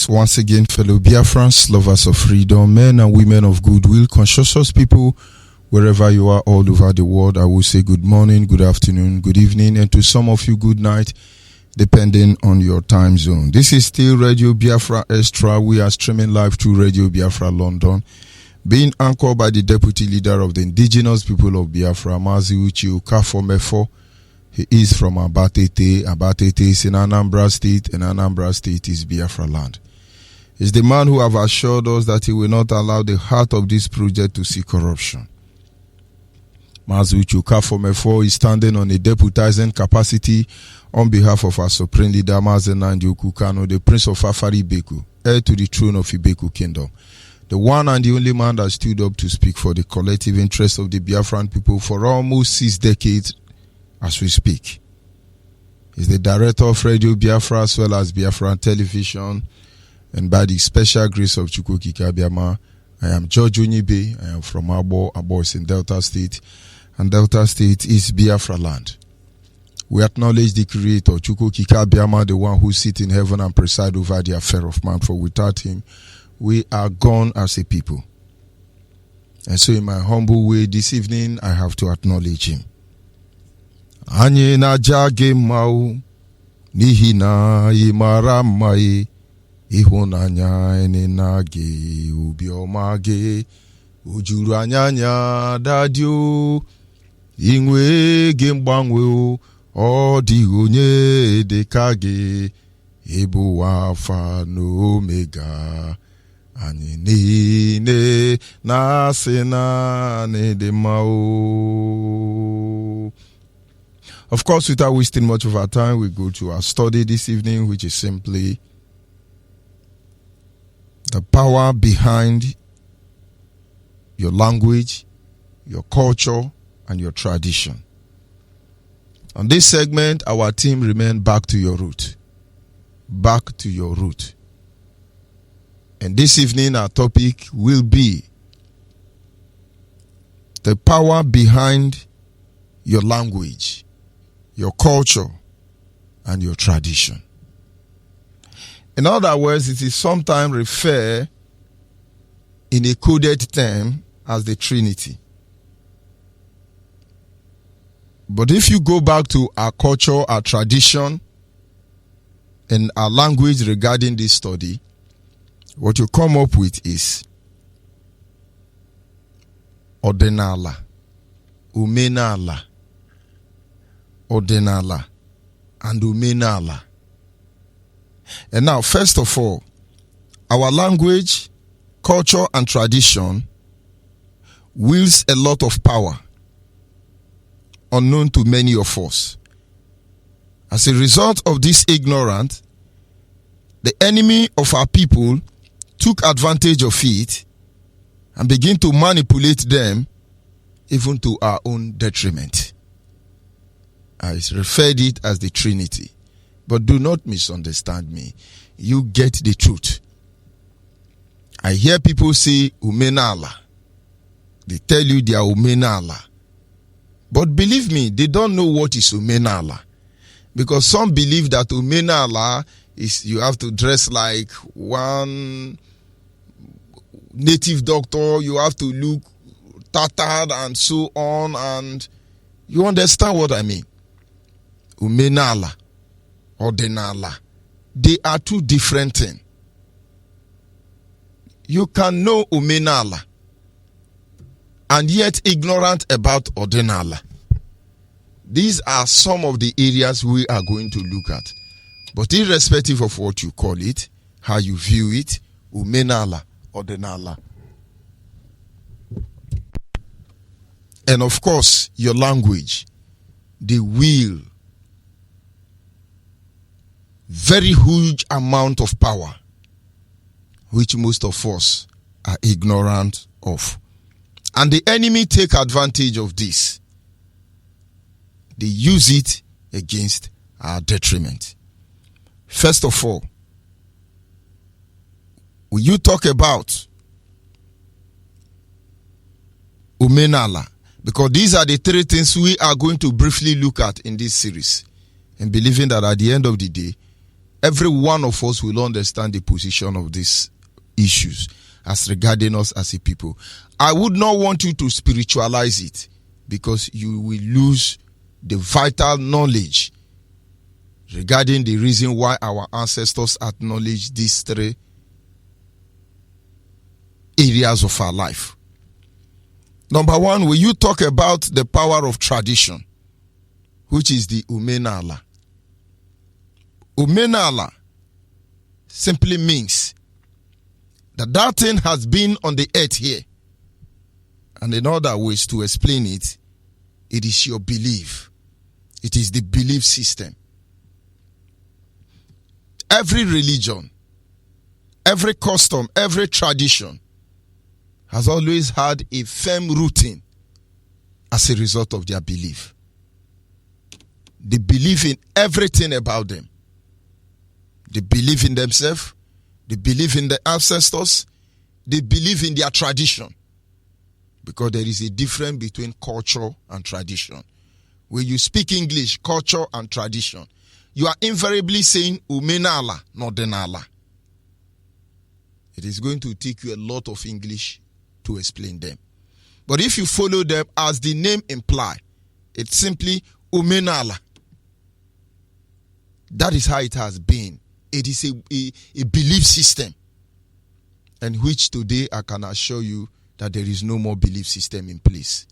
Once again, fellow Biafrans, lovers of freedom, men and women of goodwill, conscientious people, wherever you are all over the world, I will say good morning, good afternoon, good evening, and to some of you, good night, depending on your time zone. This is still Radio Biafra Extra. We are streaming live through Radio Biafra London, being anchored by the Deputy Leader of the Indigenous People of Biafra, MAZI Kafomefo. He is from Abatete. Abatete is in Anambra State, and Anambra State is Biafra land. He's the man who have assured us that he will not allow the heart of this project to see corruption. MAZI Kafomefo is standing on a deputizing capacity on behalf of our Supreme Leader, Mazen Kano, the Prince of Afari Ibeku, heir to the throne of Ibeku Kingdom. The one and the only man that stood up to speak for the collective interest of the Biafran people for almost 6 decades as we speak. He's the director of Radio Biafra as well as Biafran Television, and by the special grace of Chukwukika Biama, I am George ONYIBE. I am from Abo. Abo is in Delta State, and Delta State is Biafra land. We acknowledge the Creator, Chukwukika Biama, the one who sits in heaven and presides over the affair of man, for without him, we are gone as a people. And so in my humble way this evening, I have to acknowledge him. Anye na jage mau, nihi na imara mai, ihunanya ene nage, ubiomage, ujuru anyanya dadio, ingwe gembangwe o di onye dekage, ebu alpha no omega. Anine na sena ne de mao. Of course, without wasting much of our time, we go to our study this evening, which is simply the power behind your language, your culture, and your tradition. On this segment, our team remain back to your root. Back to your root. And this evening, our topic will be the power behind your language, your culture, and your tradition. In other words, it is sometimes referred in a coded term as the Trinity. But if you go back to our culture, our tradition, and our language regarding this study, what you come up with is Odenala, Umenala, Odenala, and Umenala. And now, first of all, our language, culture, and tradition wields a lot of power unknown to many of us. As a result of this ignorance, the enemy of our people took advantage of it and began to manipulate them even to our own detriment. I referred it as the Trinity. But do not misunderstand me. You get the truth. I hear people say Umenala. They tell you they are Umenala. But believe me, they don't know what is Umenala. Because some believe that Umenala is you have to dress like one native doctor, you have to look tattered and so on, and you understand what I mean. Umenala, Odenala, they are two different things. You can know Umenala and yet ignorant about Odenala. These are some of the areas we are going to look at. But irrespective of what you call it, how you view it, Umenala, Odenala. And of course, your language, the will, very huge amount of power, which most of us are ignorant of. And the enemy take advantage of this. They use it against our detriment. First of all, when you talk about Umenala, because these are the 3 things we are going to briefly look at in this series, and believing that at the end of the day, every one of us will understand the position of these issues as regarding us as a people. I would not want you to spiritualize it, because you will lose the vital knowledge regarding the reason why our ancestors acknowledged these three areas of our life. Number one, will you talk about the power of tradition, which is the Umenala? Umenala simply means that thing has been on the earth here. And in other ways to explain it, it is your belief. It is the belief system. Every religion, every custom, every tradition has always had a firm rooting as a result of their belief. They believe in everything about them. They believe in themselves. They believe in the ancestors. They believe in their tradition. Because there is a difference between culture and tradition. When you speak English, culture and tradition, you are invariably saying Umenala, not Odenala. It is going to take you a lot of English to explain them. But if you follow them as the name implies, it's simply Umenala. That is how it has been. It is a belief system, and which today I can assure you that there is no more belief system in place.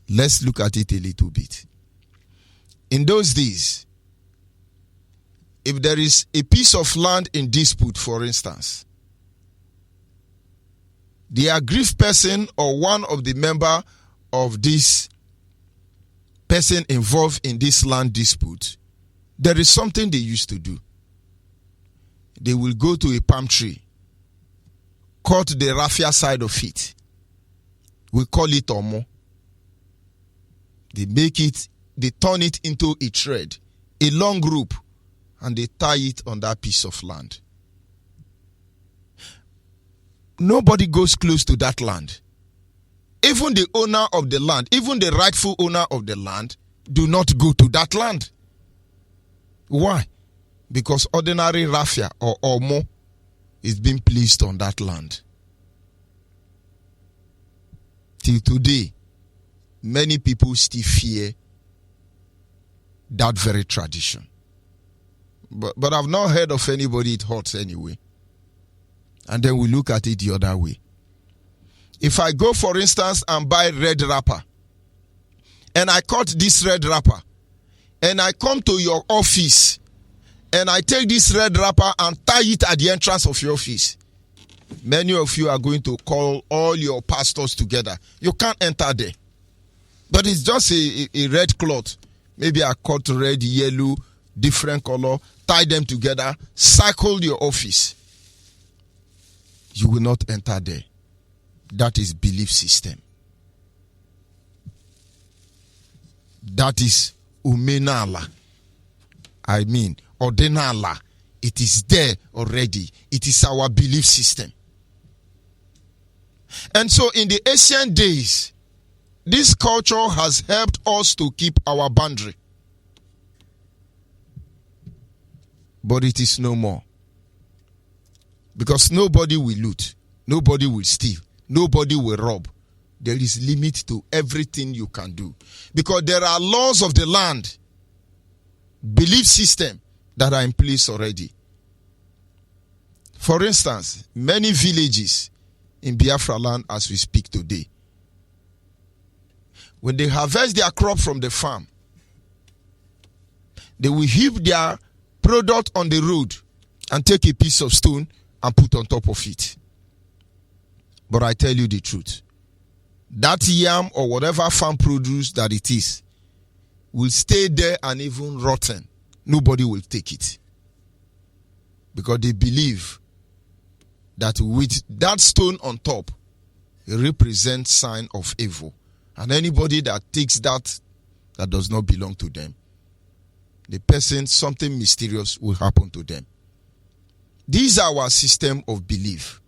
Let's look at it a little bit. In those days, if there is a piece of land in dispute, for instance, the aggrieved person or one of the member of this person involved in this land dispute, there is something they used to do. They will go to a palm tree, cut the raffia side of it. We call it omo. They turn it into a thread, a long rope, and they tie it on that piece of land. Nobody goes close to that land. Even the owner of the land, even the rightful owner of the land, do not go to that land. Why? Because ordinary raffia or omo is being placed on that land. Till today, many people still fear that very tradition. But I've not heard of anybody it hurts anyway. And then we look at it the other way. If I go, for instance, and buy red wrapper, and I cut this red wrapper, and I come to your office, and I take this red wrapper and tie it at the entrance of your office, many of you are going to call all your pastors together. You can't enter there. But it's just a red cloth. Maybe I cut red, yellow, different color, tie them together, circle your office. You will not enter there. That is belief system. That is Umenala. I mean, Odenala. It is there already. It is our belief system. And so in the ancient days, this culture has helped us to keep our boundary. But it is no more. Because nobody will loot. Nobody will steal. Nobody will rob. There is limit to everything you can do. Because there are laws of the land, belief system that are in place already. For instance, many villages in Biafra land as we speak today, when they harvest their crop from the farm, they will heap their product on the road and take a piece of stone and put on top of it. But I tell you the truth, that yam or whatever farm produce that it is will stay there and even rotten. Nobody will take it. Because they believe that with that stone on top, it represents sign of evil. And anybody that takes that does not belong to them, the person, something mysterious will happen to them. These are our system of belief.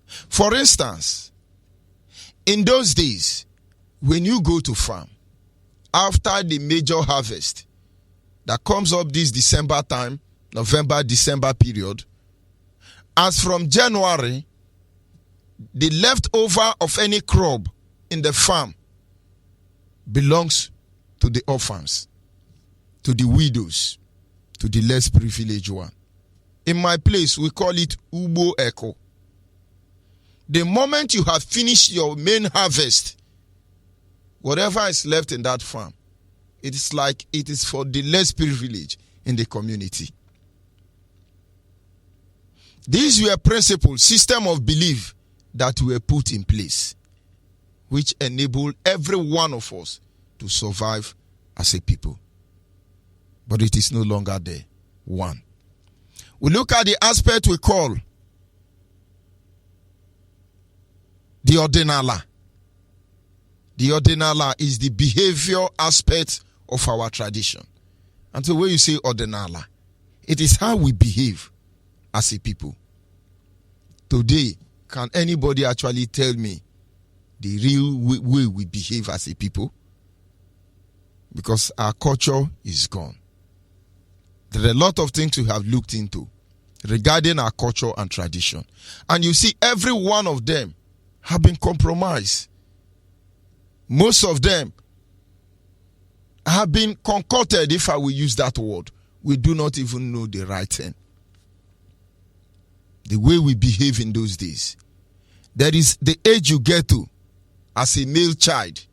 For instance, in those days, when you go to farm, after the major harvest, that comes up this December time, November, December period, as from January, the leftover of any crop in the farm belongs to the orphans, to the widows, to the less privileged one. In my place, we call it Ubo Echo. The moment you have finished your main harvest, whatever is left in that farm, it is like it is for the less privileged in the community. These were principles, system of belief that were put in place, which enable every one of us to survive as a people. But it is no longer there. One. We look at the aspect we call the Odenala. The Odenala is the behavior aspect of our tradition. And so when you say Odenala, it is how we behave as a people. Today, can anybody actually tell me the real way we behave as a people? Because our culture is gone. There are a lot of things we have looked into regarding our culture and tradition. And you see, every one of them have been compromised. Most of them have been concocted, if I will use that word. We do not even know the right thing. The way we behave in those days. There is the age you get to as a male child.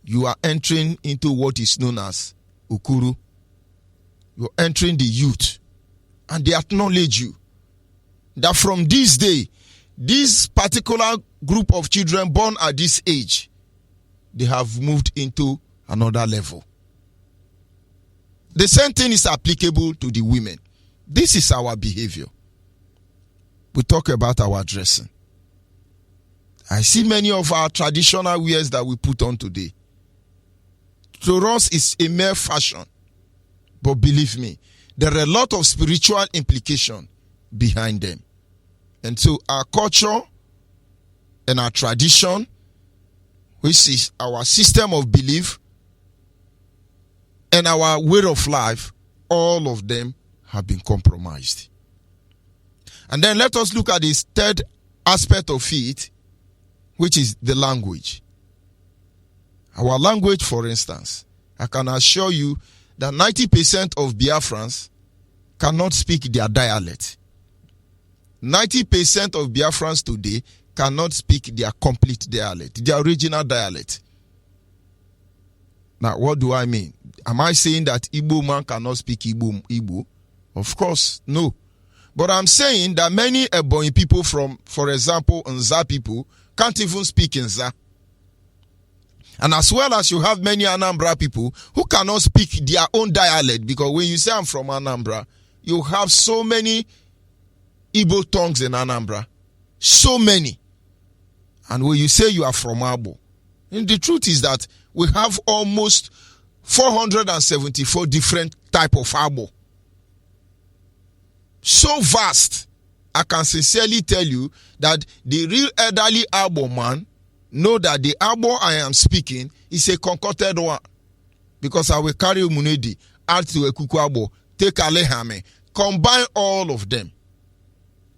You are entering into what is known as Ukuru. You're entering the youth. And they acknowledge you. That from this day, this particular group of children born at this age, they have moved into another level. The same thing is applicable to the women. This is our behavior. We talk about our dressing. I see many of our traditional wears that we put on today. To us, it's a mere fashion. But believe me, there are a lot of spiritual implications behind them. And so our culture and our tradition, which is our system of belief and our way of life, all of them have been compromised. And then let us look at this third aspect of it, which is the language. Our language, for instance, I can assure you that 90% of Biafrans cannot speak their dialect. 90% of Biafrans today cannot speak their complete dialect, their original dialect. Now, what do I mean? Am I saying that Igbo man cannot speak Igbo? Of course, no. But I'm saying that many Ebonyi people from, for example, Nza people, can't even speak Nza. And as well as you have many Anambra people who cannot speak their own dialect, because when you say I'm from Anambra, you have so many Igbo tongues in Anambra. So many. And when you say you are from Abo, and the truth is that we have almost 474 different type of Abo. So vast, I can sincerely tell you that the real elderly Abo man know that the Abo I am speaking is a concocted one. Because I will carry Munedi, add to a Kuku Abo, take Alehame, combine all of them.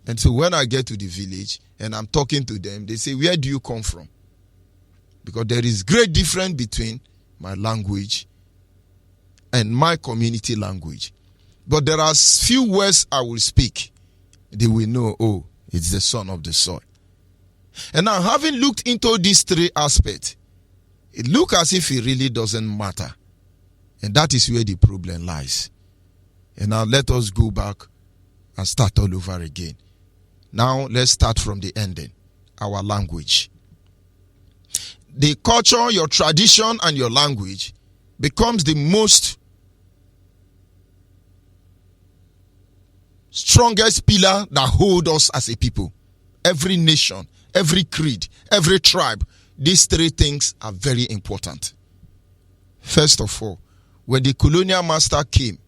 And so when I get to the village and I'm talking to them, they say, where do you come from? Because there is great difference between my language and my community language. But there are few words I will speak. They will know, oh, it's the son of the soil. And now, having looked into these three aspects, it looks as if it really doesn't matter. And that is where the problem lies. And now let us go back and start all over again. Now, let's start from the ending. Our language. The culture, your tradition, and your language becomes the most strongest pillar that hold us as a people. Every nation, every creed, every tribe, these three things are very important. First of all, when the colonial master came,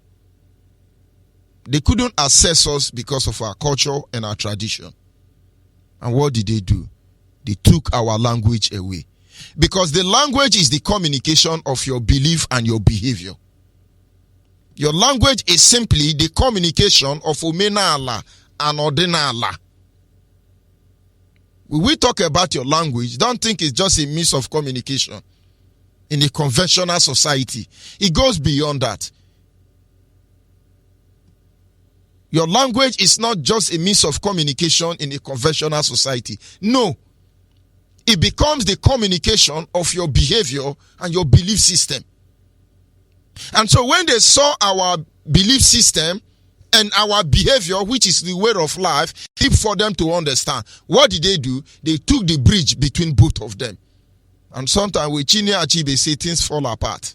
they couldn't access us because of our culture and our tradition. And what did they do? They took our language away. Because the language is the communication of your belief and your behavior. Your language is simply the communication of Umenala and Odenala. When we talk about your language, don't think it's just a means of communication in a conventional society. It goes beyond that. Your language is not just a means of communication in a conventional society. No. It becomes the communication of your behavior and your belief system. And so when they saw our belief system and our behavior, which is the way of life, for them to understand, what did they do? They took the bridge between both of them. And sometimes with Chinya Achebe say things fall apart.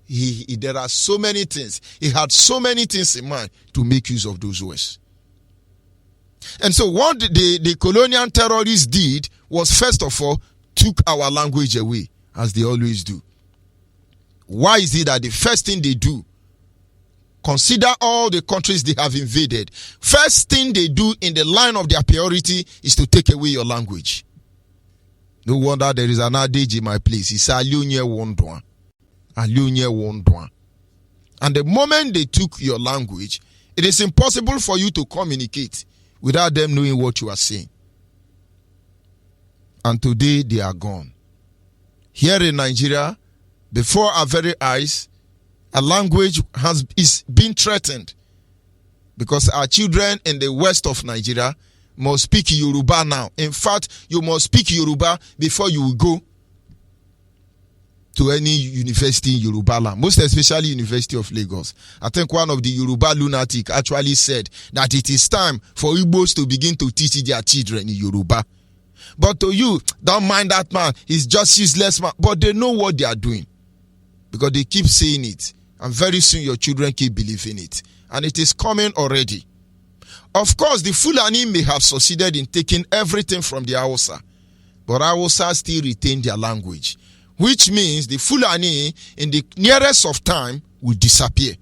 There are so many things. He had so many things in mind to make use of those words. And so what the colonial terrorists did was, first of all, took our language away, as they always do. Why is it that the first thing they do, consider all the countries they have invaded, first thing they do in the line of their priority is to take away your language? No wonder there is an adage in my place. It's Alunye Wondwa. Alunye Wondwa. And the moment they took your language, it is impossible for you to communicate without them knowing what you are saying. And today they are gone. Here in Nigeria, before our very eyes, a language is being threatened because our children in the west of Nigeria must speak Yoruba now. In fact, you must speak Yoruba before you will go to any university in Yoruba land, most especially University of Lagos. I think one of the Yoruba lunatic actually said that it is time for Igbos to begin to teach their children in Yoruba. But to you, don't mind that man, he's just useless man. But they know what they are doing because they keep saying it. And very soon your children keep believing it. And it is coming already. Of course, the Fulani may have succeeded in taking everything from the Hausa, but Hausa still retain their language, which means the Fulani in the nearest of time will disappear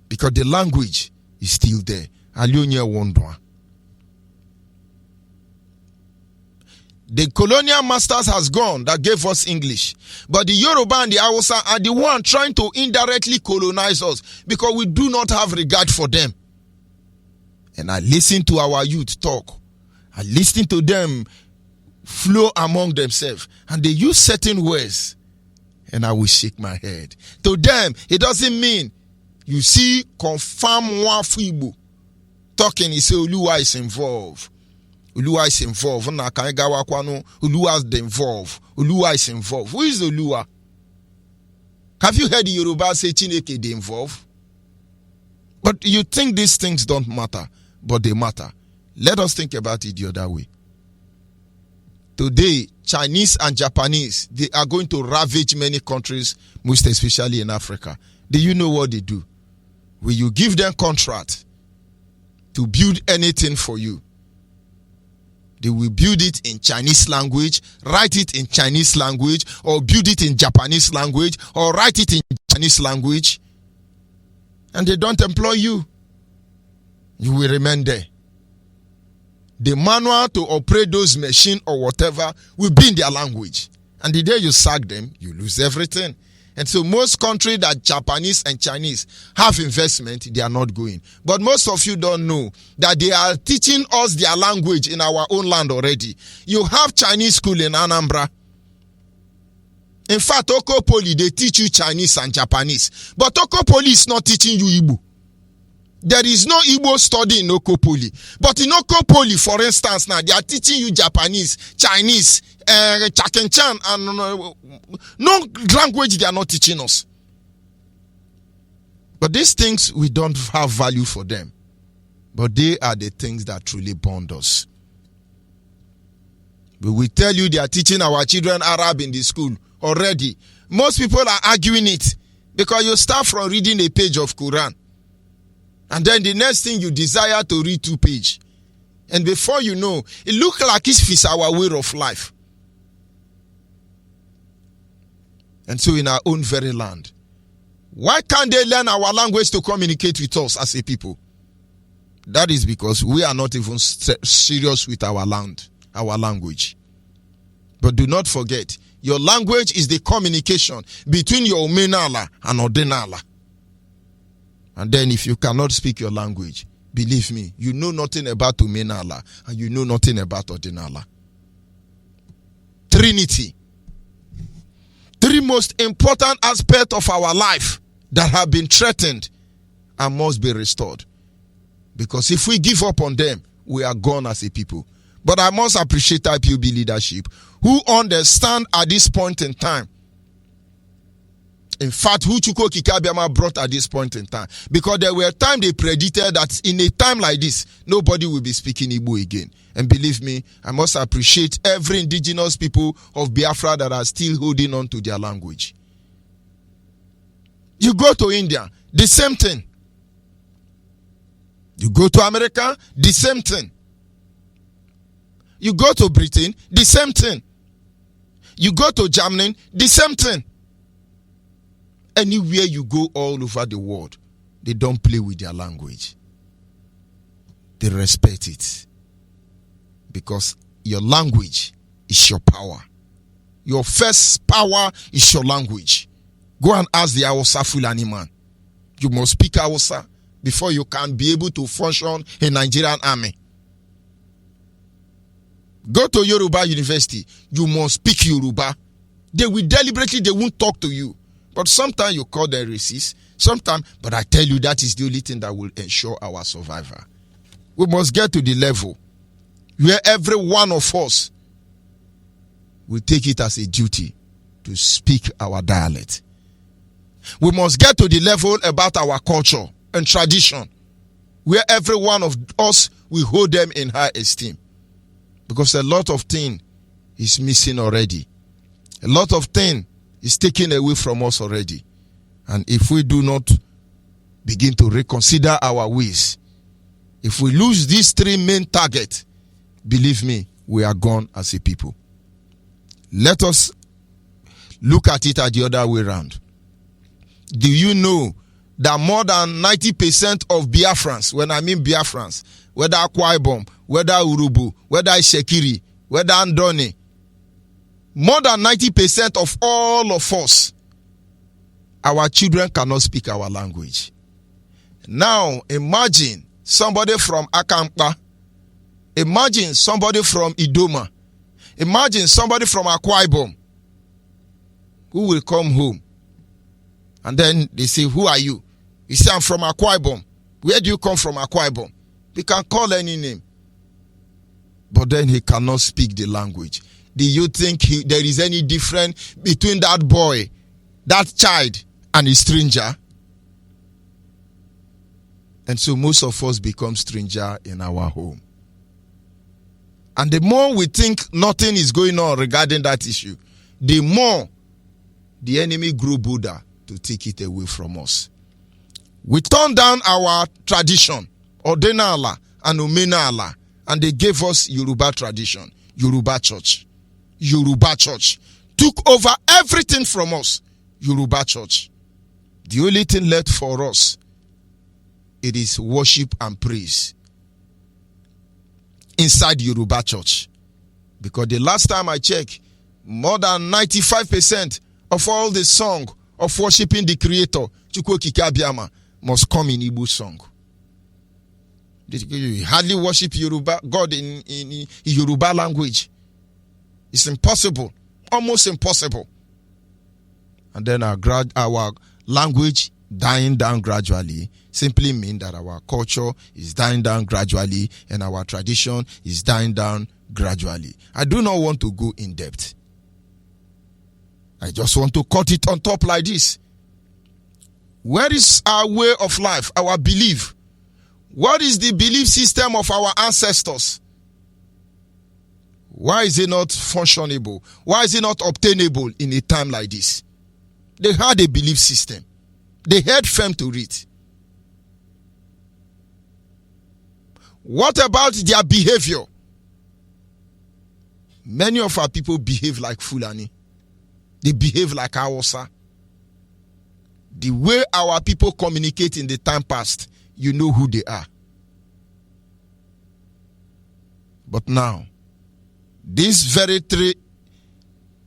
because the language is still there. Alunye Wondwa. The colonial masters has gone that gave us English. But the Yoruba and the Hausa are the one trying to indirectly colonize us because we do not have regard for them. And I listen to our youth talk. I listen to them flow among themselves. And they use certain words. And I will shake my head. To them, it doesn't mean you see confirm Wafibu talking, he say Oluwa is involved. Oluwa is involved. Oluwa is involved. Oluwa is involved. Who is Oluwa? Have you heard the Yoruba say Chineke they involved? But you think these things don't matter, but they matter. Let us think about it the other way. Today, Chinese and Japanese, they are going to ravage many countries, most especially in Africa. Do you know what they do? Will you give them contract to build anything for you? They will build it in Chinese language, write it in Chinese language, or build it in Japanese language, or write it in Chinese language. And they don't employ you. You will remain there. The manual to operate those machines or whatever will be in their language. And the day you sack them, you lose everything. And so most countries that Japanese and Chinese have investment, they are not going. But most of you don't know that they are teaching us their language in our own land already. You have Chinese school in Anambra. In fact, Oko Poly, they teach you Chinese and Japanese. But Oko Poly is not teaching you Igbo. There is no Igbo study in Oko Poly. But in Oko Poly, for instance, now they are teaching you Japanese, Chinese, Chakenchan, and no language they are not teaching us. But these things, we don't have value for them. But they are the things that truly bond us. But we tell you they are teaching our children Arab in the school already. Most people are arguing it because you start from reading a page of Quran. And then the next thing you desire to read 2 pages. And before you know, it looks like it's our way of life. And so in our own very land, why can't they learn our language to communicate with us as a people? That is because we are not even serious with our land, our language. But do not forget, your language is the communication between your Umenala and Odenala. And then if you cannot speak your language, believe me, you know nothing about Umenala and you know nothing about Odenala. Trinity. Three most important aspects of our life that have been threatened and must be restored. Because if we give up on them, we are gone as a people. But I must appreciate IPOB leadership who understand at this point in time. In fact, who Chuko Kikabiama brought at this point in time. Because there were times they predicted that in a time like this, nobody will be speaking Igbo again. And believe me, I must appreciate every indigenous people of Biafra that are still holding on to their language. You go to India, the same thing. You go to America, the same thing. You go to Britain, the same thing. You go to Germany, the same thing. Anywhere you go all over the world, they don't play with their language. They respect it. Because your language is your power. Your first power is your language. Go and ask the Hausa Fulani man. You must speak Hausa before you can be able to function in Nigerian army. Go to Yoruba University. You must speak Yoruba. They will deliberately, they won't talk to you. But sometimes you call them racist. Sometimes, but I tell you that is the only thing that will ensure our survival. We must get to the level where every one of us will take it as a duty to speak our dialect. We must get to the level about our culture and tradition where every one of us will hold them in high esteem. Because a lot of things is missing already. A lot of things is taken away from us already. And if we do not begin to reconsider our ways, if we lose these three main targets, believe me, we are gone as a people. Let us look at it at the other way around. Do you know that more than 90% of Biafrans, when I mean Biafrans, whether Akwa Ibom, whether Urubu, whether Shekiri, whether Andoni, more than 90% of all of us, our children cannot speak our language. Now, imagine somebody from Akampa, imagine somebody from Idoma, imagine somebody from Akwa Ibom who will come home. And then they say, who are you? You say, I'm from Akwa Ibom. Where do you come from, Akwa Ibom? We can call any name. But then he cannot speak the language. Do you think there is any difference between that boy, that child, and a stranger? And so most of us become stranger in our home. And the more we think nothing is going on regarding that issue, the more the enemy grew Buddha to take it away from us. We turned down our tradition, Odenala and Umenala, and they gave us Yoruba tradition, Yoruba church. Yoruba church took over everything from us. Yoruba church. The only thing left for us, it is worship and praise inside Yoruba church. Because the last time I checked, more than 95% of all the song of worshiping the Creator, Chukwu Kikabiama, must come in Igbo song. You hardly worship Yoruba God in Yoruba language. It's impossible, almost impossible. And then our language dying down gradually simply means that our culture is dying down gradually and our tradition is dying down gradually. I do not want to go in depth. I just want to cut it on top like this. Where is our way of life, our belief? What is the belief system of our ancestors? Why is it not functionable? Why is it not obtainable in a time like this? They had a belief system. They held firm to it. What about their behavior? Many of our people behave like Fulani. They behave like Hausa. The way our people communicate in the time past, you know who they are. But now, these very three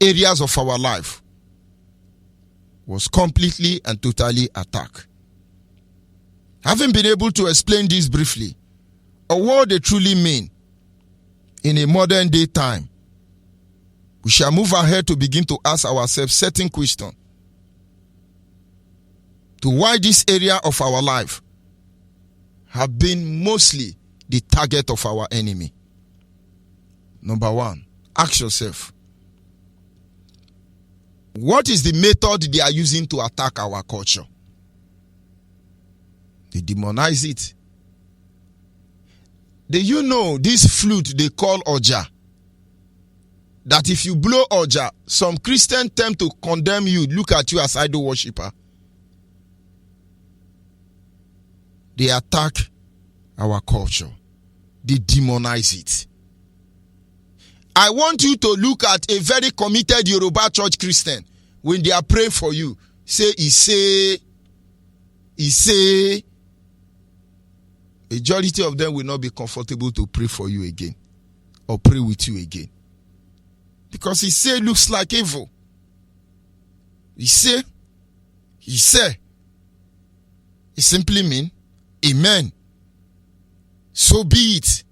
areas of our life was completely and totally attacked. Having been able to explain this briefly, or what they truly mean in a modern day time, we shall move ahead to begin to ask ourselves certain questions to why this area of our life have been mostly the target of our enemy. Number one, ask yourself, what is the method they are using to attack our culture? They demonize it. Do you know this flute they call Oja? That if you blow Oja, some Christians tend to condemn you, look at you as idol worshiper. They attack our culture. They demonize it. I want you to look at a very committed Yoruba church Christian. When they are praying for you, say, he say. Majority of them will not be comfortable to pray for you again or pray with you again. Because he say looks like evil. He say. It simply means, amen. So be it.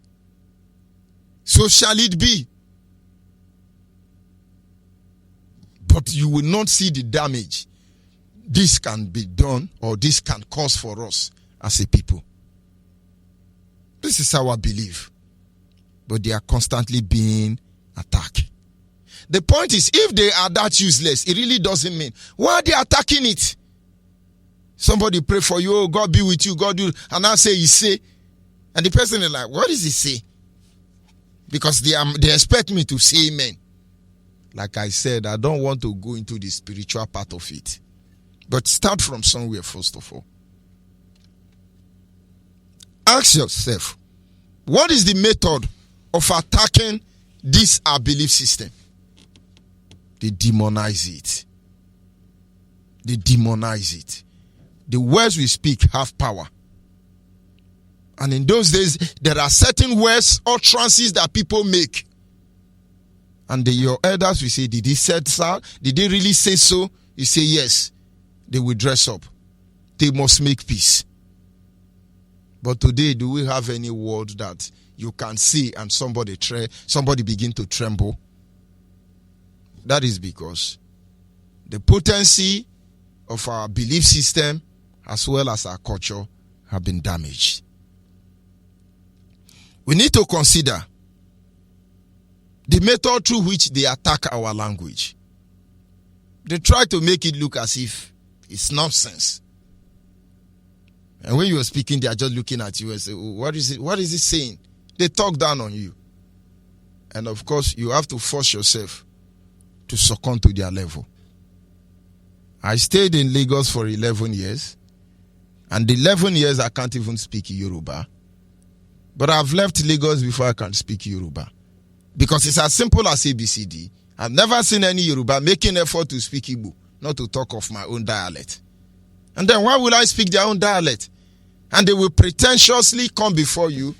So shall it be. But you will not see the damage this can be done or this can cause for us as a people. This is our belief. But they are constantly being attacked. The point is, if they are that useless, it really doesn't mean. Why are they attacking it? Somebody pray for you, oh, God be with you, God do, and I say, he say. And the person is like, what does he say? Because they expect me to say amen. Like I said, I don't want to go into the spiritual part of it. But start from somewhere first of all. Ask yourself, what is the method of attacking this our belief system? They demonize it. They demonize it. The words we speak have power. And in those days, there are certain words, utterances that people make. And your elders will say, did he say so? Did they really say so? You say yes. They will dress up. They must make peace. But today, do we have any word that you can see and somebody begin to tremble? That is because the potency of our belief system as well as our culture have been damaged. We need to consider the method through which they attack our language. They try to make it look as if it's nonsense. And when you are speaking, they are just looking at you and say, oh, what is it saying? They talk down on you. And of course, you have to force yourself to succumb to their level. I stayed in Lagos for 11 years. And the 11 years, I can't even speak Yoruba. But I've left Lagos before I can speak Yoruba. Because it's as simple as ABCD. I've never seen any Yoruba making effort to speak Igbo, not to talk of my own dialect. And then why will I speak their own dialect? And they will pretentiously come before you,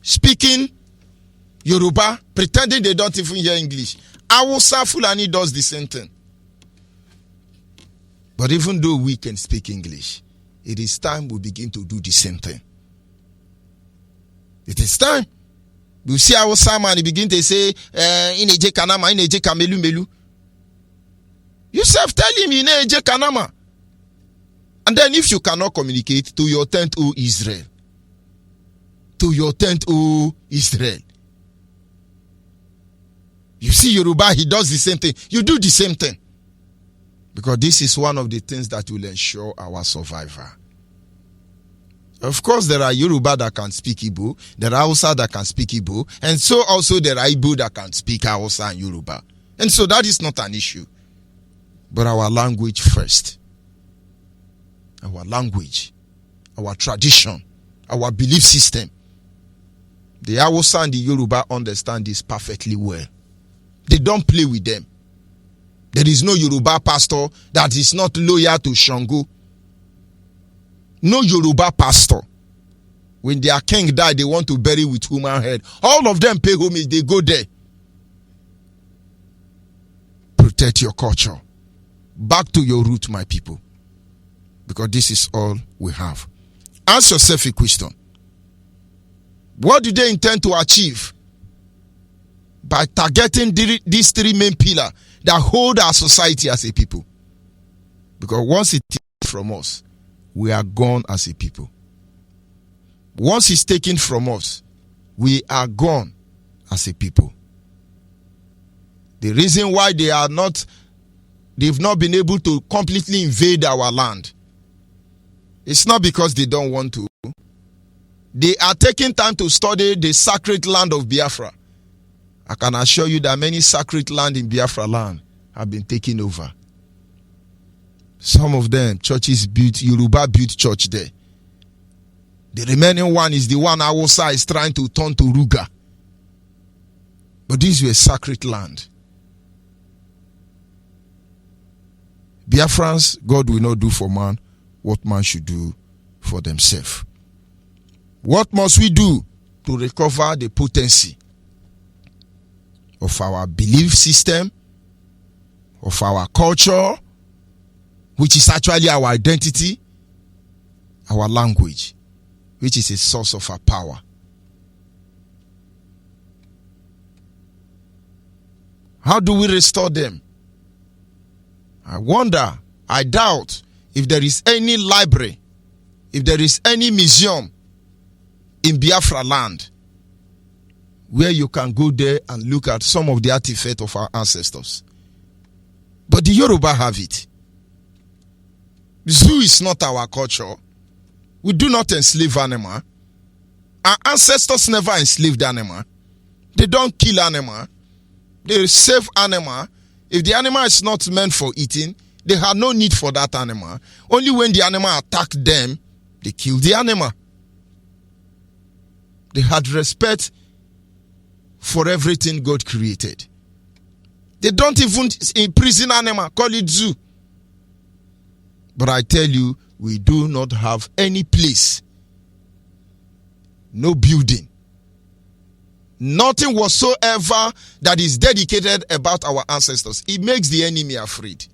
speaking Yoruba, pretending they don't even hear English. Hausa Fulani does the same thing. But even though we can speak English, it is time we begin to do the same thing. It is time. You see Hausa man, he begin to say, Ineje Kanama, Ineje Kamelu Melu. You self tell him, Ineje Kanama. And then if you cannot communicate, to your tent, O Israel. To your tent, O Israel. You see Yoruba, he does the same thing. You do the same thing. Because this is one of the things that will ensure our survival. Of course, there are Yoruba that can speak Igbo. There are Hausa that can speak Igbo. And so also there are Igbo that can speak Hausa and Yoruba. And so that is not an issue. But our language first. Our language, our tradition, our belief system. The Hausa and the Yoruba understand this perfectly well. They don't play with them. There is no Yoruba pastor that is not loyal to Shango. No Yoruba pastor. When their king died, they want to bury with human head. All of them pay homage, they go there. Protect your culture. Back to your root, my people. Because this is all we have. Ask yourself a question. What do they intend to achieve by targeting these three main pillars that hold our society as a people? Because once it is from us, we are gone as a people. Once it's taken from us, we are gone as a people. The reason why they've not been able to completely invade our land, it's not because they don't want to. They are taking time to study the sacred land of Biafra. I can assure you that many sacred land in Biafra land have been taken over. Some of them, churches built, Yoruba built church there. The remaining one is the one Hausa is trying to turn to Ruga. But these were sacred land. Biafrans, God will not do for man what man should do for themselves. What must we do to recover the potency of our belief system, of our culture, which is actually our identity, our language, which is a source of our power? How do we restore them? I wonder, I doubt if there is any library, if there is any museum in Biafra land where you can go there and look at some of the artifacts of our ancestors. But the Yoruba have it. Zoo is not our culture. We do not enslave animal. Our ancestors never enslaved animal. They don't kill animal. They save animal. If the animal is not meant for eating, they had no need for that animal. Only when the animal attacked them, they killed the animal. They had respect for everything God created. They don't even imprison animal, call it zoo. But I tell you, we do not have any place, no building, nothing whatsoever that is dedicated about our ancestors. It makes the enemy afraid.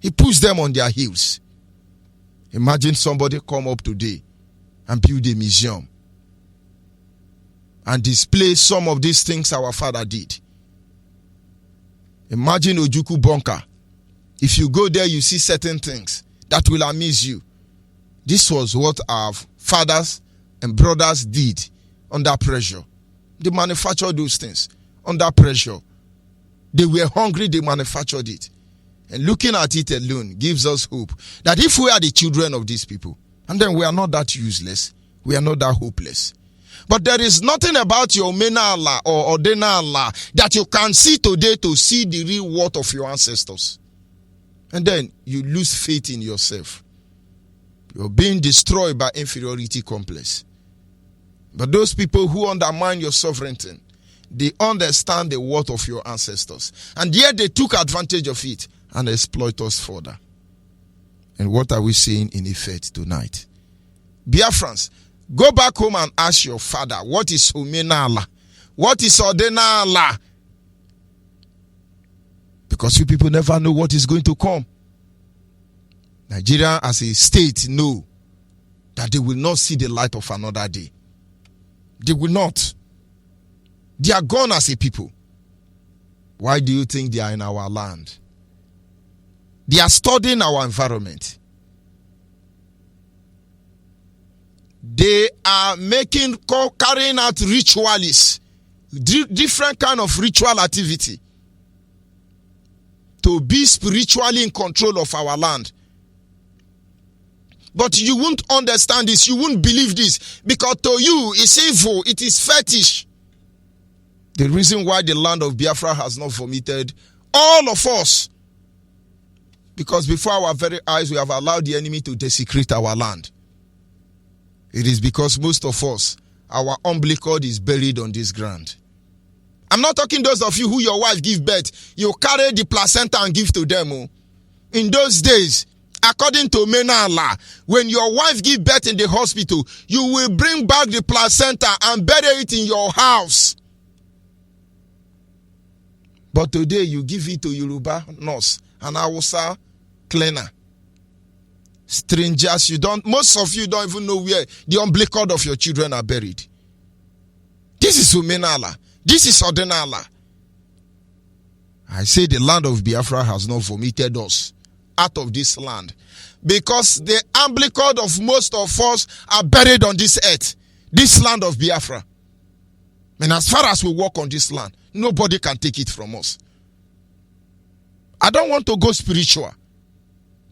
He puts them on their heels. Imagine somebody come up today and build a museum and display some of these things our father did. Imagine Ojuku Bunker. If you go there, you see certain things that will amaze you. This was what our fathers and brothers did under pressure. They manufactured those things under pressure. They were hungry, they manufactured it. And looking at it alone gives us hope that if we are the children of these people, and then we are not that useless, we are not that hopeless. But there is nothing about your Umenala or Odenala that you can see today to see the real worth of your ancestors. And then you lose faith in yourself. You're being destroyed by inferiority complex. But those people who undermine your sovereignty, they understand the worth of your ancestors. And yet they took advantage of it and exploit us further. And what are we seeing in effect tonight? Biafrans, go back home and ask your father, what is Umenala? What is Odenala? Because you people never know what is going to come. Nigeria as a state know that they will not see the light of another day. They will not. They are gone as a people. Why do you think they are in our land? They are studying our environment. They are carrying out rituals, different kind of ritual activity to be spiritually in control of our land. But you won't understand this, you won't believe this, because to you it's evil, it is fetish. The reason why the land of Biafra has not vomited all of us, because before our very eyes we have allowed the enemy to desecrate our land. It is because most of us, our umbilical is buried on this ground. I'm not talking those of you who your wife give birth, you carry the placenta and give to them. In those days, according to Umenala, when your wife give birth in the hospital, you will bring back the placenta and bury it in your house. But today you give it to Yoruba nurse and Hausa cleaner. Strangers, most of you don't even know where the umbilical of your children are buried. This is Umenala. This is Odenala. I say the land of Biafra has not vomited us out of this land, because the umbilical of most of us are buried on this earth, this land of Biafra. And as far as we walk on this land, nobody can take it from us. I don't want to go spiritual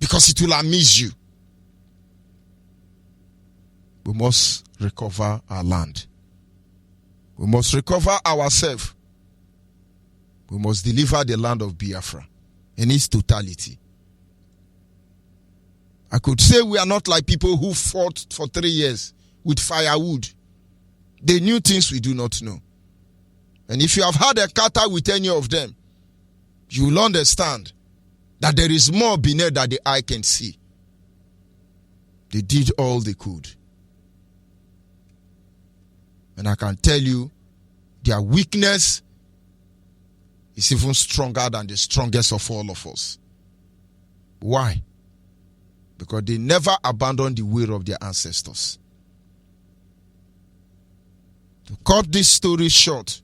because it will amuse you. We must recover our land. We must recover ourselves. We must deliver the land of Biafra in its totality. I could say we are not like people who fought for 3 years with firewood. They knew things we do not know. And if you have had a encounter with any of them, you will understand that there is more beneath that the eye can see. They did all they could. And I can tell you, their weakness is even stronger than the strongest of all of us. Why? Because they never abandoned the way of their ancestors. To cut this story short,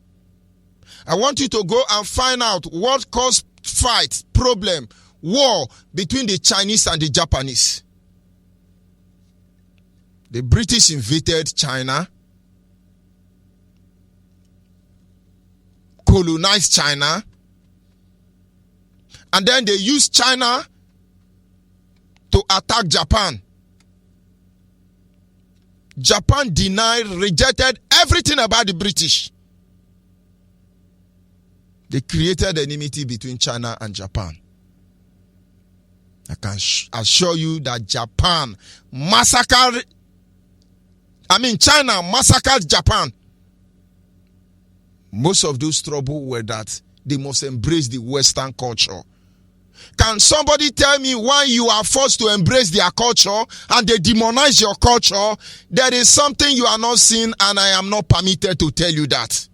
I want you to go and find out what caused fight, problem, war between the Chinese and the Japanese. The British invaded China, colonized China, and then they used China to attack Japan. Japan denied, rejected everything about the British. They created enmity between China and Japan. I can assure you that China massacred Japan. Most of those trouble were that they must embrace the Western culture. Can somebody tell me why you are forced to embrace their culture and they demonize your culture? There is something you are not seeing, and I am not permitted to tell you that.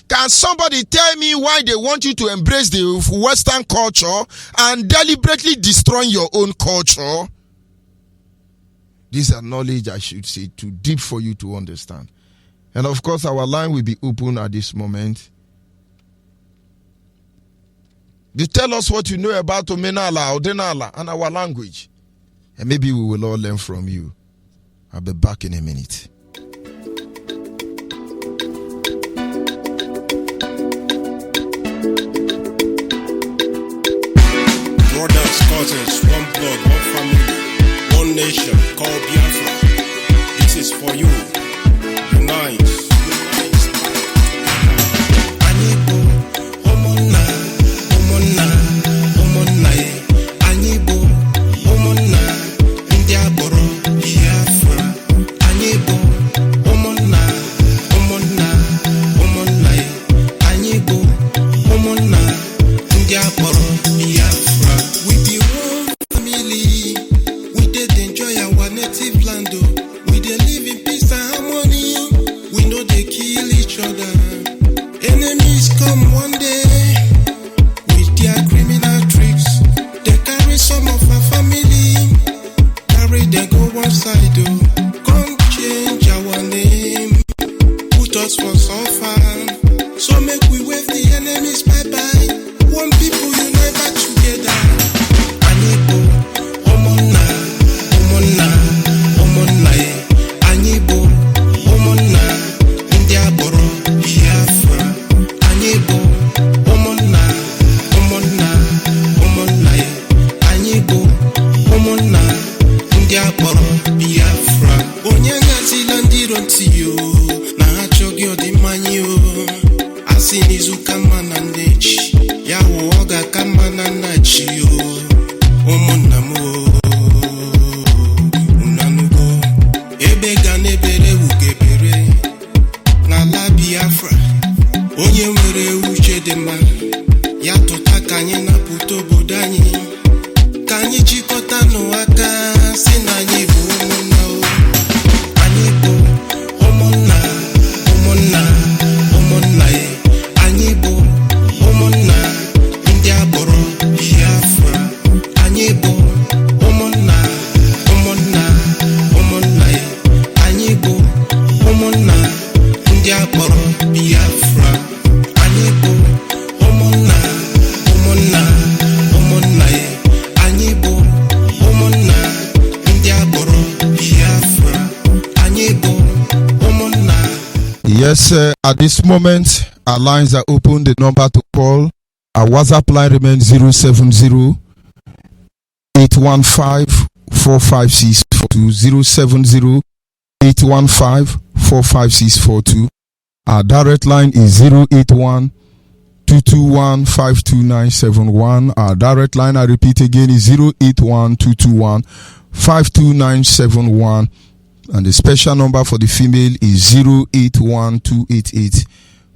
Can somebody tell me why they want you to embrace the Western culture and deliberately destroy your own culture? These are knowledge, I should say, too deep for you to understand. And of course, our line will be open at this moment. You tell us what you know about Umenala, Odenala, and our language. And maybe we will all learn from you. I'll be back in a minute. Brothers, cousins, one blood, one family, one nation called Biafra. This is for you. Unite. Omona India kpọrọ Biafra anyị bụ ụmụnna ye anyị bụ ụmụnna ndị akpọrọ Biafra anyị bụ ụmụnna. Yes, at this moment, our lines are open. The number to call, our WhatsApp line remains 070 815 45642 070 815 45642. Our direct line is 081 221 52971. Our direct line, I repeat again, is 081 221 52971. And the special number for the female is 081 288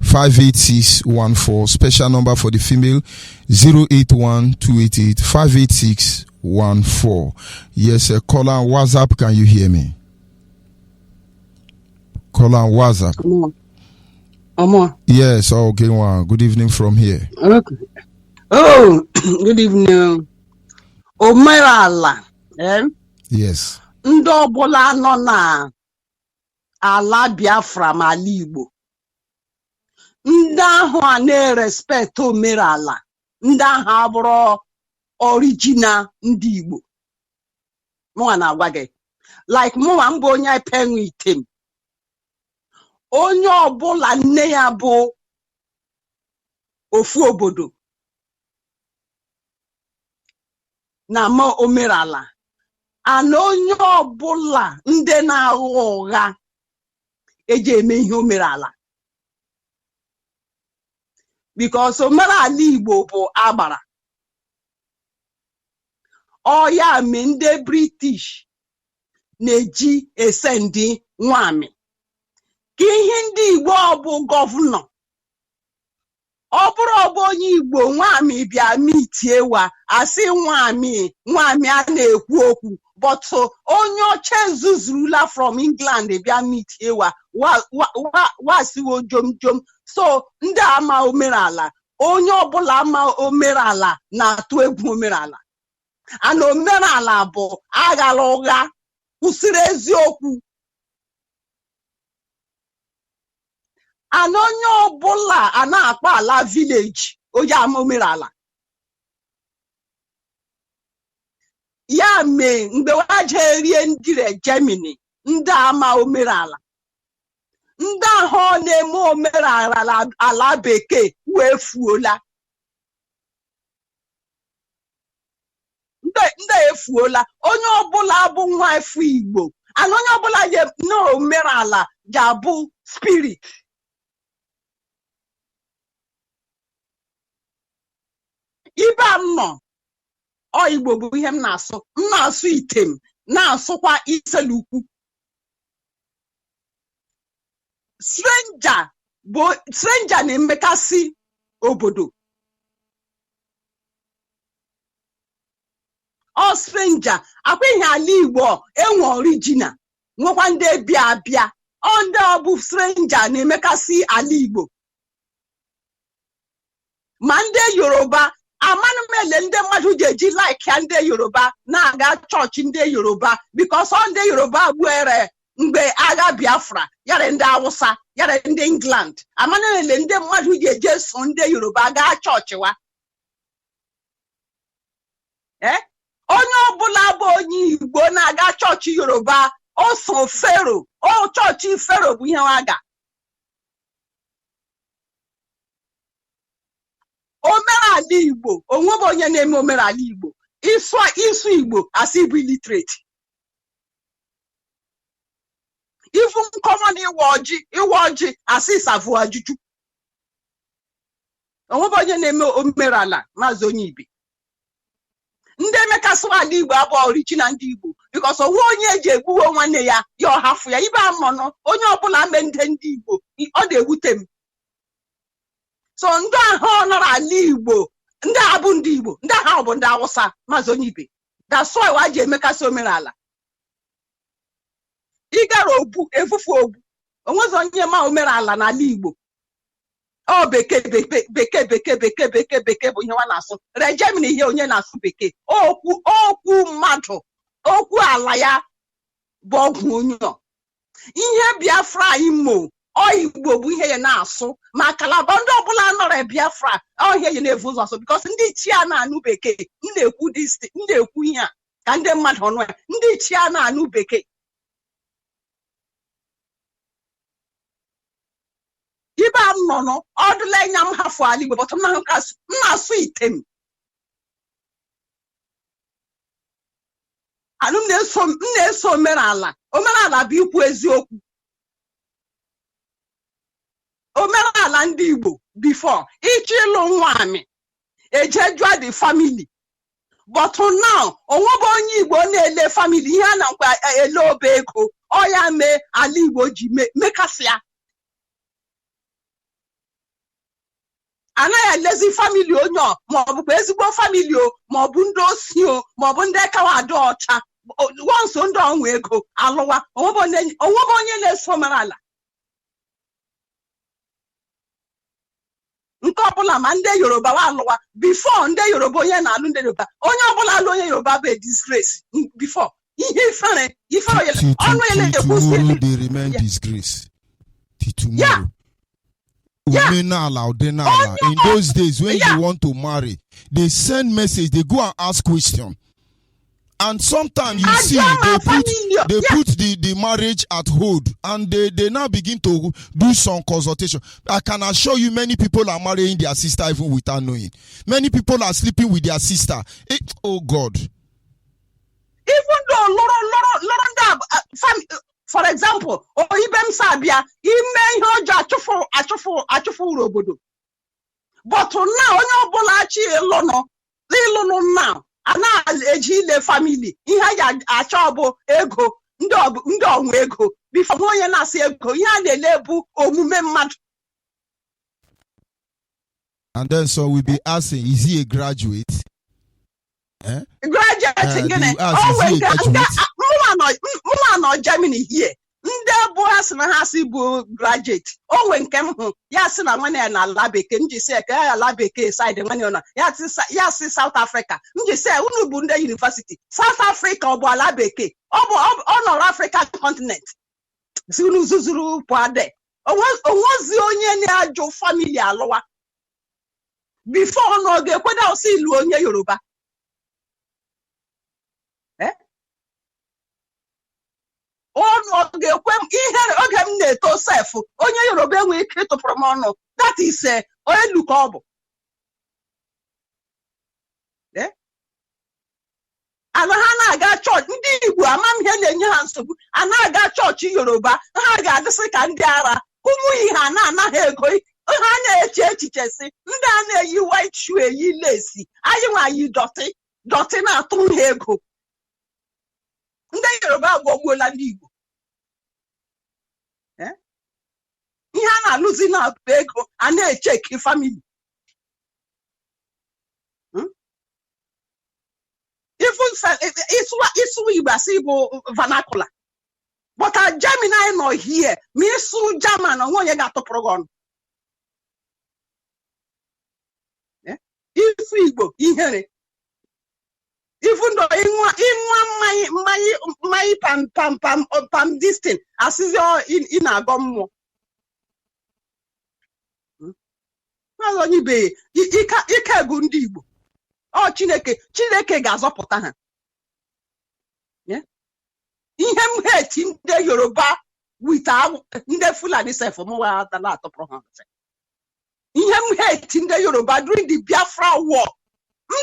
58614. Special number for the female 081 288 58614. Yes, caller on WhatsApp, can you hear me? Caller on WhatsApp. Yes, okay, wow. Good evening from here. Okay. Oh, good evening. Umenala. Yes. Ndị ọbụla nọ na ala Biafra ma ala Igbo. Ndị ahụ a na-respect omenala. Ndị ahụ abụrụ original ndị Igbo. Mụnwa na-agwa gị. Like mụnwa mbụ onye pengu item. Onye ọbụla nne ya bụ ofu obodo na ma omenala. Ana onye ọbụla ndị na-agha ụgha eji eme ihe omenala. Because omenala Igbo bụ agbara. Ọ ya mee ndị British na-eji esendi nwamị. Ka ihe ndị Igbo bụ gọvanọ. Ọ bụrụ onye Igbo nwamị bịa mitie wa asị nwamị a na-ekwu okwu. But onye ọcha zuzurula from England bịa mitie wa wasiwo jom. So ndị ama omenala, onye ọbụla ama omenala na-atụ egwu omenala. Ana omenala bụ aghala ụgha, kwụsịrị eziokwu. Ana onye ọbụla a na-akpọ ala village onye ama omenala. Ya mee mgbe waje rie ndịre Germany, ndị ama omenala. Ndị ahụ na-eme omenala ala bekee wee fuola. Ndị efuola. Onye ọbụla bụ nwa efu Igbo. Ana onye ọbụla na omenala ga-abụ spirit. Ibe m nọ ọ Igbo bụ ihe m na-asụ. M na-asụ item, na-asụkwa iselukwu. Stranger na-emekasị obodo. Ọ stranger akwa ihe ala Igbo enwe original nwekwa ndị bịa. Ọ ndị ọ bụ stranger na-emekasị ala Igbo. Ma ndị Yoruba amanụ m ele ndị mmadụ ga-eji like ya ndị Yoruba na-aga chọọchị ndị Yoruba because ọ ndị Yoruba gbuere mgbe agha Biafra yara ndị Hausa yara ndị England. Amanụ m ele ndị mmadụ ga-eje so ndị Yoruba gaa chọọchị wa. Onye ọbụla bụ onye Igbo na-aga chọọchị Yoruba o so Fero. O chọọchị Fero bụ ihe waga. Omenala Igbo onwebe onye na-eme omenala Igbo. Isu Igbo asị bụ illiterate. Ifu common iwe ọjị asị savu ajụjụ. Onwebe onye na-eme omenala Maazị ONYIBE. Ndị emekasị ala Igbo abụ original ndị Igbo because onwe onye eji egbuwe nwanne ya ya ọhafụ ya. Ibe amọnụ onye ọbụla mee ndị Igbo ọ na-ewute m. So ndị ahụ nọrọ ala Igbo, ndị a bụ ndị Igbo, ndị ahụ bụ ndị Hausa Maazị ONYIBE. That's why waji emekasị omenala. Ịgara obu efufu obu. Onwezi onye ma omenala n'ala Igbo. Ọ bekee bụ ihe nwa na-asụ. Germany ihe onye na-asụ bekee. Okwu mmadụ, okwu ala ya bụ ọgwụ onye. Ihe Biafra Imo Igbo bụ ihe ya na-asụ ma Kalaba ndị ọbụla nọrọ Biafra ihe ya na-evu ụzọ asụ because ndị ichie a na-anụ bekee na-ekwu ihe a ka ndị mmadụ ọnụ ya ndị ichie a na-anụ bekee ibe m nọ ọdụla nya m hafụ ala Igbo bọtụ m na-asụ item anụ m na-eso omenala bụ ikwu eziokwu omenala ndị Igbo before ịchọ ịlụ nwanyị eje jụọ the family but now onwebe onye Igbo na-ele family ihe a na nkwa ele oba ego ọ ya mee ala Igbo ji mekasịa anaghị elezi family onye maọbụ ezigbo family maọbụ ndị osi maọbụ ndị kawa adị ọcha nso ndị ọnwa ego alụwa onwebe onye na-eso omenala nke ọbụla ma ndị Yoruba wa alụwa before ndị Yoruba onye na-alụ ndị Yoruba onye ọbụla alụ onye Yoruba bụ disgrace before ihe ifere ọnụ ele they remain disgrace till tomorrow. Umenala, Odenala. In those days when you want to marry, they send message, they go and ask question. And sometimes you see they put the marriage at hold and they now begin to do some consultation. I can assure you many people are marrying their sister even without knowing. Many people are sleeping with their sister. Oh God. Even though for example, Ibem Sabia, ime ihe ọjọọ achụfụ obodo. But now onye ọbụla achị ịlụnụ now ana eji ile family ihe ya achọ bụ ego ndị ọnwụ ego before onye na-asị ego ihe a na-ele bụ omume mmadụ. And then so we be asking, is he a graduate? Graduate gịnị? Mụnwa nọ Germany here. Ndị bụ ha sị na ha si bụ graduate. Onwe nke m hụ ya sị na nwanne ya na ala bekee m ji sị ka ya ala bekee side nwanne ya nọ ya sị South Africa. M ji sị unu bụ ndị university. South Africa ọ bụ ala bekee. Ọ nọrọ African continent. Si unu zuzuru pụade. Onwezi onye na-ajụ family alụwa. Before ọ ga-ekweda osi ilu onye Yoruba. Ọnụ ga-ekwe m ihe oge m na-eto sef onye Yoruba enwe ike ịtụpụrụ m ọnụ that is elu ka ọ bụ ana ha na-aga chọọchị ndị Igbo ama m ihe na-enye ha nsogbu a na-aga chọọchị Yoruba ha ga-adịsị ka ndị ara ụmụ ihe a na-anaghị ego ha na-eche echiche si ndị a na-eyi white shoe eyi lesi anyị nwaanyị dọtị na-atụ ha ego ndị Yoruba agwọgbuola ndị Igbo ihe a na-alụzi na ego a na-echeki family ịsụ Igbo asị bụ vernacular but Germany anyị nọ here ma ịsụ German onwe onye ga-atụpụrụ gị ọnụ ịsụ Igbo ihere even though mmanya pam distin asịzi ị na-agọ mmụọ ONYIBE ike bụ ndị Igbo Chineke ga-azọpụta ha ihe m heti ndị Yoruba wita ndị Fulani sef mụwa atala atọpụrụ ha ihe m heti ndị Yoruba during the Biafra war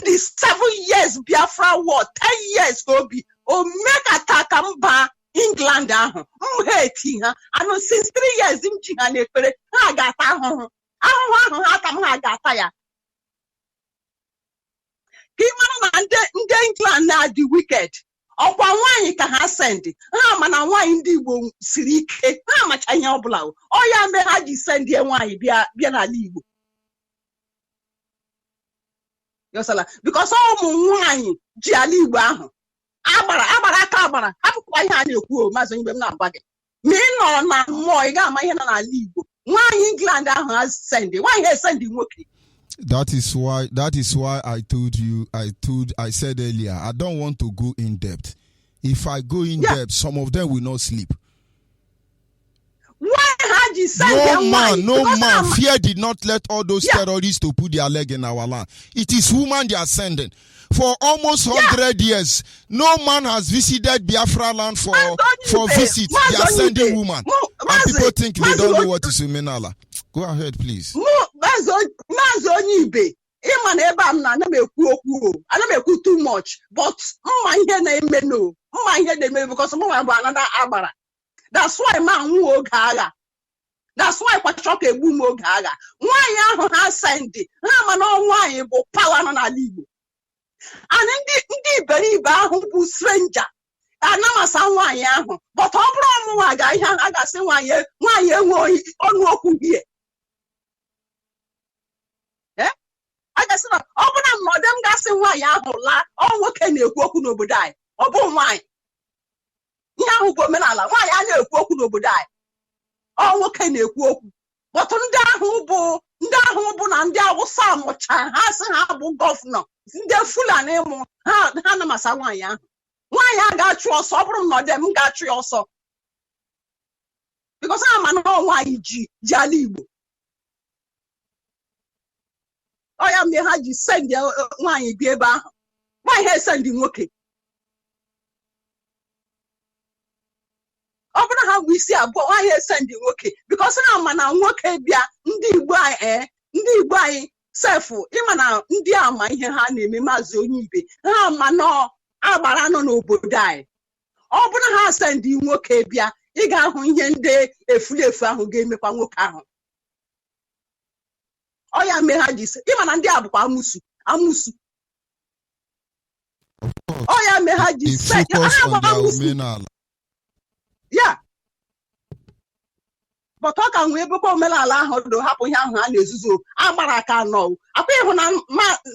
the 7 years Biafra war 10 years obi o mekata ka mba England ahụ m heti ha anụ since 3 years m ji ha n'ekpere ha ga-ata ahụhụ ahụ ha ata m ha ga-ata ya ka ị mara na ndị England na-adị wicked ọkwa nwaanyị ka ha send ha mana nwaanyị ndị Igbo siri ike ha amacha ihe ọbụla ọ ya mee ha ji send nwaanyị bịa n'ala Igbo because ụmụ nwaanyị ji ala Igbo ahụ agbara aka agbara hapụkwa ihe a na-ekwu Maazị ONYIBE m na-agwa gị ma ị nọrọ na mmụọ ị ga-ama ihe nọ n'ala Igbo nwaanyị England ahụ ha sendi nwaanyị esendi nwoke. That is why I said earlier, I don't want to go in depth. If I go in depth, some of them will not sleep. Why had you No man. Fear did not let all those terrorists to put their leg in our land. It is woman they are sending. For almost 100 years, no man has visited Biafra land for visit. They are sending women. And people think they don't know what is Umenala. Go ahead, please. MAZI ONYIBE. Iman ebe am na ana m ekwu okwu o. Ana m ekwu too much. But mma ihe na-eme no. Mma ihe na-eme because mma bụ another agbara. That's why man nwu oge agha. That's why kwacho ka egbu m oge agha. Nwaanyị ahụ ha send. Ha ma na nwaanyị bụ power nọ n'ala Igbo. And ndị iberibe ahụ bụ stranger. Anamasa nwaanyị ahụ. But ọ bụrụ ọmụnwa ga ihe a ga-asị nwaanyị enwe ọnụ okwu hie. I guess ọ bụ na mmadụ m gasị nwaanyị ahụ laa ọ nwoke na-ekwu okwu n'obodo anyị ọ bụ nwaanyị ihe ahụ bụ omenala nwaanyị a na-ekwu okwu n'obodo anyị ọ nwoke na-ekwu okwu bọtụ ndị ahụ bụ na ndị Awụsa mụcha ha sị ha bụ gọvanọ ndị Fulani mụ ha na-amasa nwaanyị ahụ nwaanyị a ga-achụ ọsọ ọ bụrụ na ọ dị m ga-achụ ya ọsọ because ha ma na nwaanyị ji ala Igbo ọ ya mere ha ji send nwaanyị bi ebe ahụ nwaanyị ha send nwoke ọ bụrụ ha bụ isi abụọ nwaanyị ha send nwoke because ha ma na nwoke bịa ndị Igbo anyị sefu ịma na ndị ama ihe ha na-eme MAZI ONYIBE ha ma na agbara nọ n'obodo anyị ọ bụrụ ha send nwoke bịa ị ga-ahụ ihe ndị efulefu ahụ ga-emekwa nwoke ahụ ọ ya mere ha ji ịma na ndị a bụkwa amụsụ ọ ya mere ha ji ya but ọ ka nwee ebekwa omenala ahụ do hapụ ihe ahụ a na-ezuzo agbara aka anọ akwa ịhụ na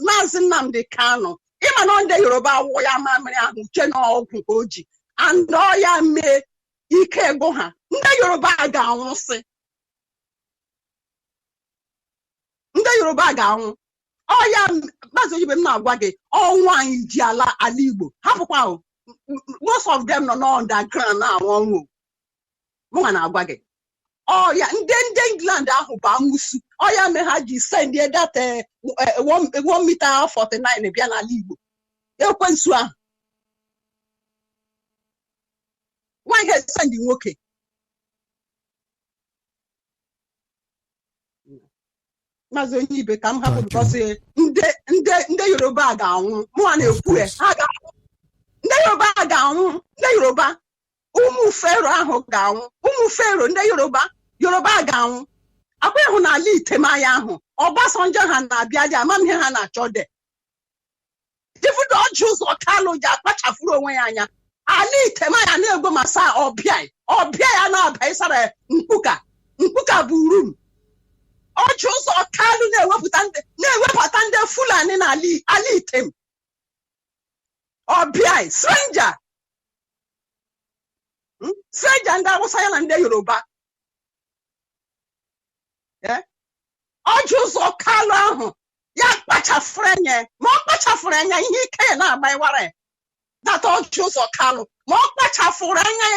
Maazị Nnamdi Kanu ịma na ndị Yoruba awụ ya mamịrị ahụ uche n'ọgwụ ka o ji and ọ ya mee ike gwụ ha ndị Yoruba ga-anwụsị ndị Yoruba ga-anwụ ọ ya MAZI ONYIBE m na-agwa gị ọnwụ anyị ji ala Igbo hapụkwa most of them nọ n'underground na-anwụ ọnwụ mụnwa na-agwa gị ọ ya ndị England ahụ bụ amụsụ ọ ya mee ha ji send that 1 meter 49 bịa n'ala Igbo ekwensu ahụ nwaanyị ga-esend nwoke MAZI ONYIBE ka m hapụ because ndị Yoruba ga-anwụ mụnwa na-ekwu ha ga-anwụ ndị Yoruba ga-anwụ ndị Yoruba ụmụ Fero ahụ ga-anwụ ụmụ Fero ndị Yoruba ga-anwụ akwa ịhụ n'ala Itemanya ahụ Ọbasanjọ ha na-abịa dị amamihe ha na-achọ de ifudo ọjị ụzọ Kalụ ji akpachafuru onwe ya anya ala Itemanya na-egwe masa ọbịa ya na-aba ịsara mkpuka bụ rum ọjị ụzọ Kalụ na-ewepụta ndị Fulani n'ala Item ọbịa stranger ndị Awụsa ya na ndị Yoruba ọjị ụzọ Kalụ ahụ ya kpachafuru anya ma ọ kpachafuru anya ihe ike ya na-agba ịwara data ọjị ụzọ Kalụ ma ọ kpachafuru anya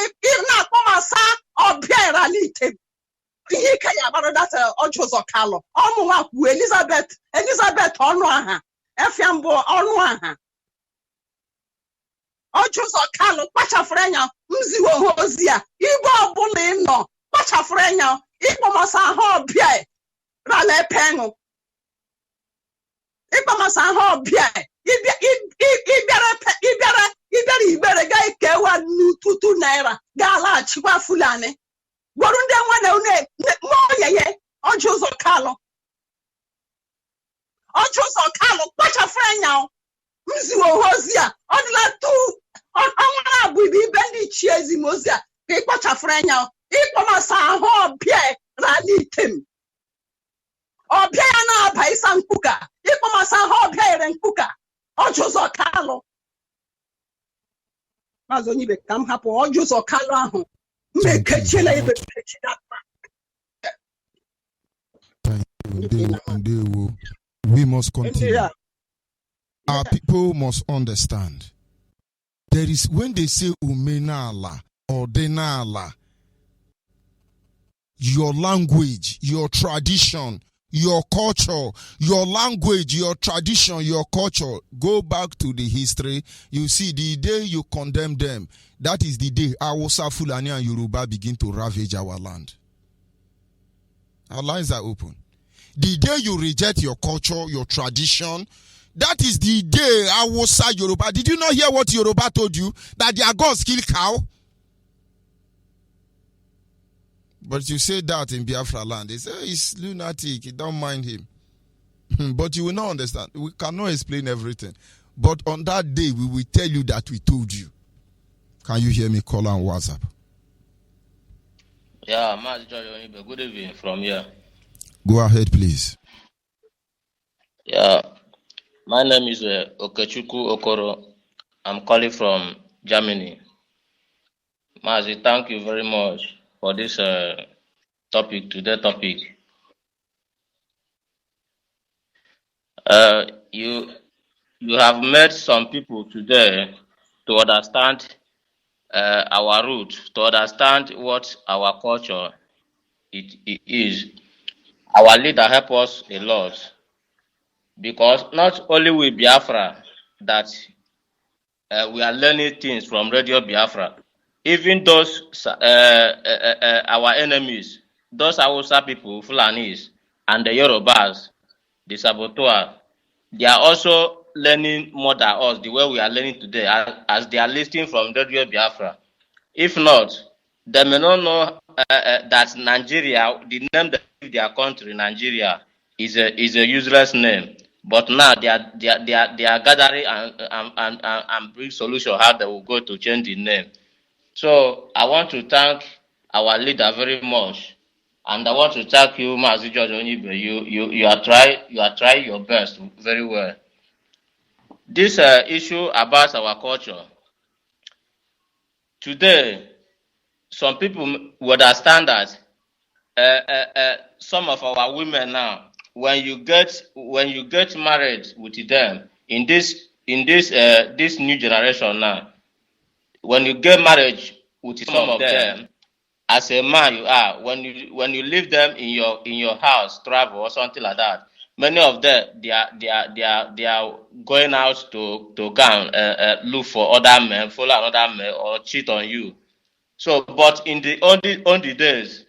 na-akpọmasa ọbịa ala Item ihe ike ya agbara data ọjị ụzọ Kalụ ọmụnwa kwuo Elizabeth ọnụ aha efia mbụ ọnụ aha ọjị ụzọ Kalụ kpachafuru anya mziwe ozi ya igbe ọbụla ị nọ kpachafuru anya ịkpọmasa ahụ ọbịa rala epenụ ịkpọmasa ahụ ọbịa ịbịara Igbere ga-ekewa n'ụtụtụ naira ga-alaghachikwa Fulani gwọrụ ndị nwanne ọjị ụzọ Kalụ kpachafuru anya mziwe ozi a ọ dịla ọnwa abụ ibe ndị ichie ezimozi a ka ịkpachafuru anya ịkpọmasa ahụ ọbịa n'ala Item ọbịa ya na-aba ịsa mkpuka ịkpọmasa ahụ ọbịa ere mkpuka ọjị ụzọ Kalụ MAZI ONYIBE ka m hapụ ọjị ụzọ Kalụ ahụ mmekechiela ebe we must continue. Our people must understand. There is, when they say Umenala, Odenala, your language, your tradition, your culture, your language, your tradition, your culture. Go back to the history. You see, the day you condemn them, that is the day Hausa, Fulani, and Yoruba begin to ravage our land. Our lines are open. The day you reject your culture, your tradition, that is the day Hausa, Yoruba. Did you not hear what Yoruba told you? That their gods kill cow? But you say that in Biafra land. They say, he's lunatic, you don't mind him. But you will not understand. We cannot explain everything. But on that day, we will tell you that we told you. Can you hear me? Call on WhatsApp. Yeah, MAZI ONYIBE, good evening from here. Go ahead, please. Yeah, my name is Okechukwu Okoro. I'm calling from Germany. MAZI, thank you very much for this topic, today topic. You have made some people today to understand our root, to understand what our culture it is. Our leader help us a lot because not only we Biafra that we are learning things from Radio Biafra. Even those our enemies, those Hausa people, Fulanis, and the Yorubas, the saboteurs, they are also learning more than us, the way we are learning today, as they are listening from Radio Biafra. If not, they may not know that Nigeria, the name they give their country, Nigeria, is a useless name. But now they are gathering and bring solution how they will go to change the name. So I want to thank our leader very much, and I want to thank you, MAZI ONYIBE. You are trying your best very well. This issue about our culture today, some people would understand that some of our women now, when you get married with them in this new generation now, when you get married with some of them, as a man you are, when you leave them in your house, travel or something like that, many of them they are going out to go and look for other men, follow another man, or cheat on you. So, but in the only days,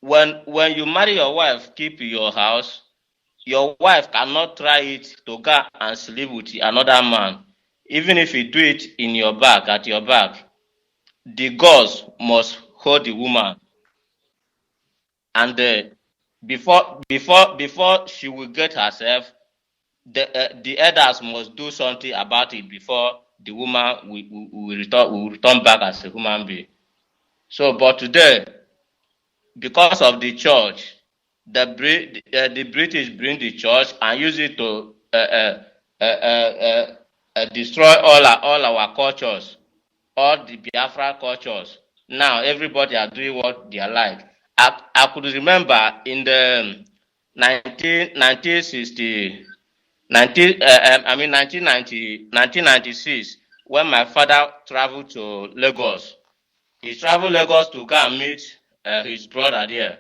when you marry your wife, keep your house, your wife cannot try it to go and sleep with another man. Even if you do it in your back, at your back, the gods must hold the woman, and before she will get herself, the elders must do something about it before the woman will return back as a human being. So, but today, because of the church, the British bring the church and use it to destroy all our cultures, all the Biafra cultures. Now everybody are doing what they like. I could remember in the 1960, 1996, when my father traveled to Lagos. He traveled Lagos to go and meet his brother there.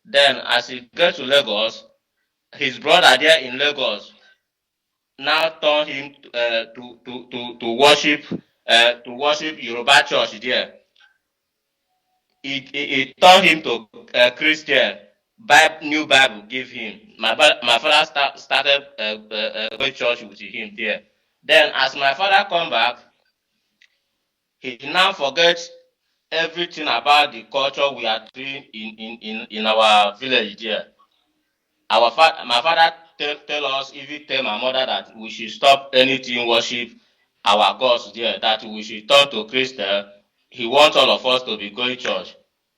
Then, as he gets to Lagos, his brother there in Lagos now turned him to worship Yoruba church there. He turned him to Christian. New Bible give him. My father started going church with him there. Then, as my father come back, he now forgets everything about the culture we are doing in our village there. My father tell us, even tell my mother, that we should stop anything worship our gods there, that we should turn to Christian. He wants all of us to be going church.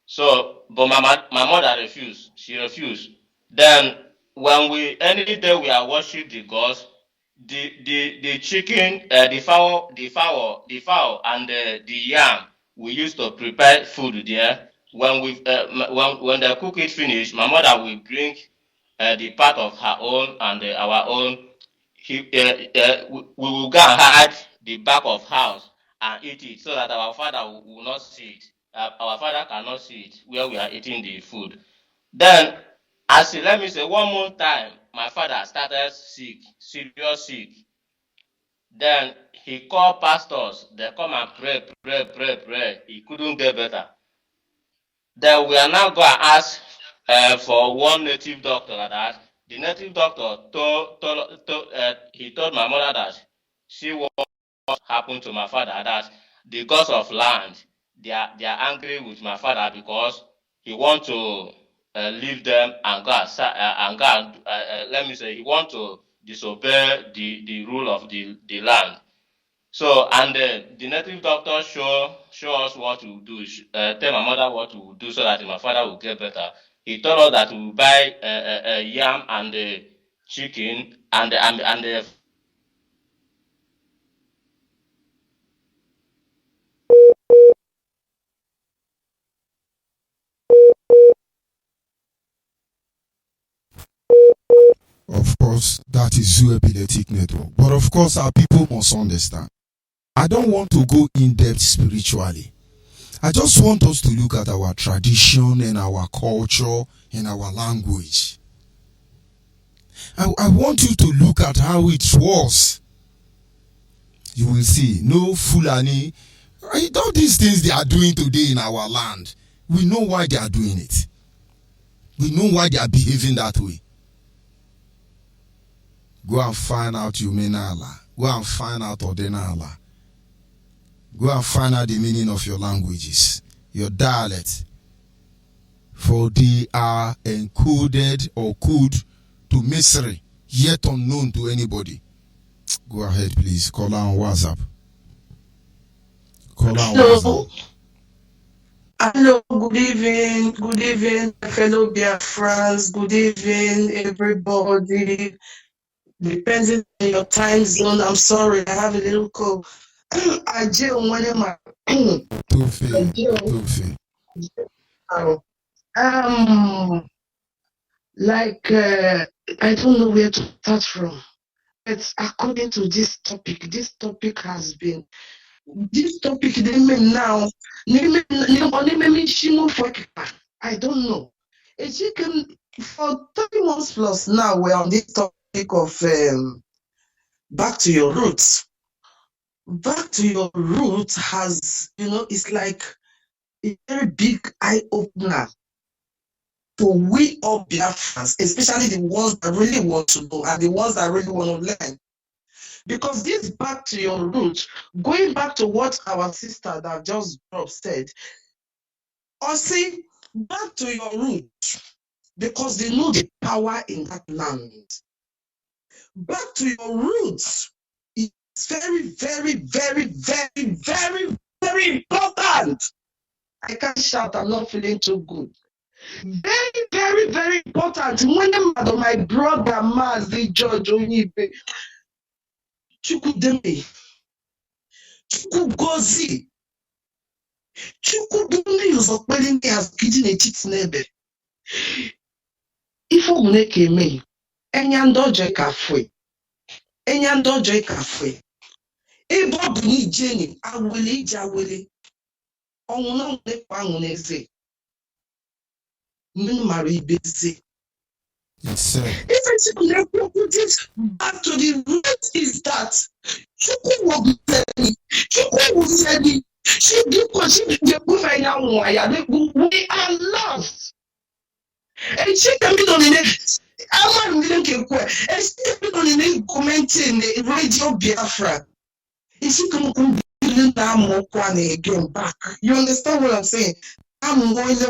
So, but my mother refused. She refused. Then, when any day we are worship the gods, the chicken, the fowl, and the yam we used to prepare food there. When they cook it finish, my mother will bring the part of her own and our own. We will go and hide the back of house and eat it so that our father will not see it. our father cannot see it where we are eating the food. Then, let me say, one more time, my father started sick, serious sick. Then he called pastors. They come and pray. He couldn't get better. Then we are now going to ask for one native doctor. That the native doctor told my mother that she what happened to my father. That the gods of land they are angry with my father because he want to leave them and go let me say he want to disobey the rule of the land. So, and the native doctor show us what to do, tell my mother what to do so that my father will get better. He told us that we will buy yam and chicken and Of course, that is Zoo Epileptic Network. But of course, our people must understand. I don't want to go in depth spiritually. I just want us to look at our tradition and our culture and our language. I want you to look at how it was. You will see, no Fulani. All these things they are doing today in our land, we know why they are doing it. We know why they are behaving that way. Go and find out Umenala. Go and find out Odenala. Go and find out the meaning of your languages, your dialect. For they are encoded or code to mystery, yet unknown to anybody. Go ahead, please. Call on WhatsApp. Call on WhatsApp. Hello, good evening, fellow Biafrans, good evening, everybody. Depending on your time zone, I'm sorry, I have a little cold. I do want I don't know where to start from. But according to this topic has been now. I don't know. For 3 months plus now, we're on this topic of back to your roots. Back to your roots has, it's like a very big eye opener for we all Biafrans, especially the ones that really want to know and the ones that really want to learn. Because this back to your roots, going back to what our sister that just said, or see, back to your roots, because they know the power in that land. Back to your roots is very, very, very, very, very, very important. I can't shout, I'm not feeling too good. Very, very, very important. When my brother MAZI George ONYIBE, Chukudeme, Chukugozi, Chukudumi Uzokpelini as kitchen a chit nebe. If you make a me, Enyandoje Cafe, Enyandoje Cafe, Ebo Buni Jenny, Awili Jawili, Ono Nepanguneze, Minmari Beze. Yes, sir. If I put it back to the root is that Chuku will be Chuku will say me. We are lost. And she can be on the next. I'm not going to she can be on the next commenting the radio Biafra. And she can come again back. You understand what I'm saying? I'm going to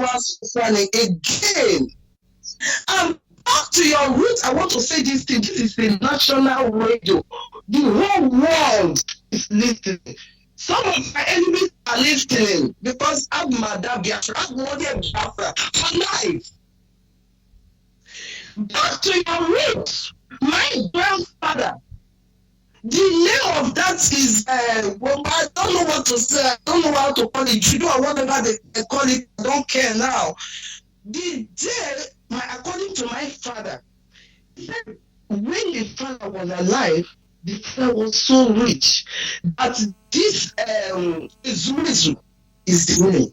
again. Back to your roots. I want to say this thing. This is the national radio. The whole world is listening. Some of my enemies are listening because I'm Madam Biafra. I'm Mother Biafra for life. Back to your roots. My grandfather. The name of that is well, I don't know what to say. I don't know how to call it. You know whatever they call it. I don't care now. The day, according to my father, when the father was alive, the father was so rich that this Zurizu, is the name.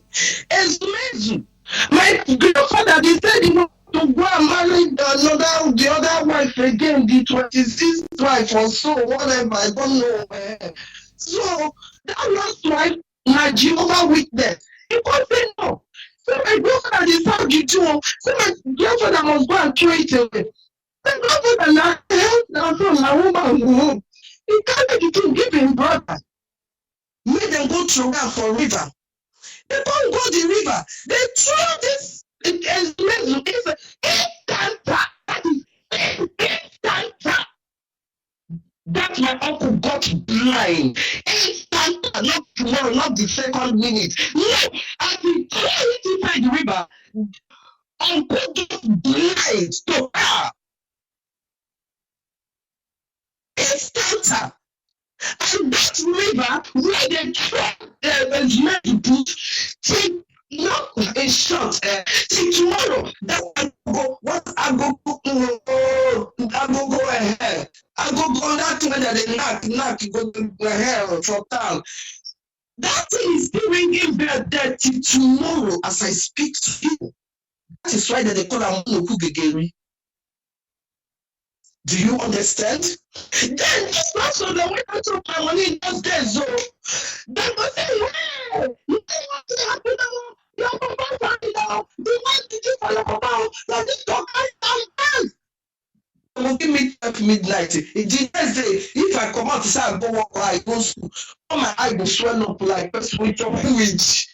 Ezumezu. My grandfather, they said he want to go and marry the other wife again, the 26th wife or so, whatever, I don't know. So that last wife, my Jehovah Witness, he can't say no. So my grandfather decided to do, so my grandfather must go and throw it away. My grandfather now from my woman, he can't make it to give him brother. Make them go through that for river. They don't go the river. They throw this instanta. That is instanta. That my uncle got blind. Instanta, not tomorrow, not the second minute. No, as he threw it inside the river, uncle got blind to her. Instanta. And that river where they was meant to put, take not a shot. See tomorrow that I go ahead. I go that way that they knock go to hell for town. That thing is still ringing bell there till tomorrow as I speak to you. That is why they call them Nokugegeri. Do you understand? Then this person that went out of my money just there, so they go say, hey, you think what is happening now? Your papa family now. The one did you for your papa? Like this dog can't stand. They will give me at midnight. The next day, if I come out to say I go walk or I go school, all my eye will swell up like person with your language.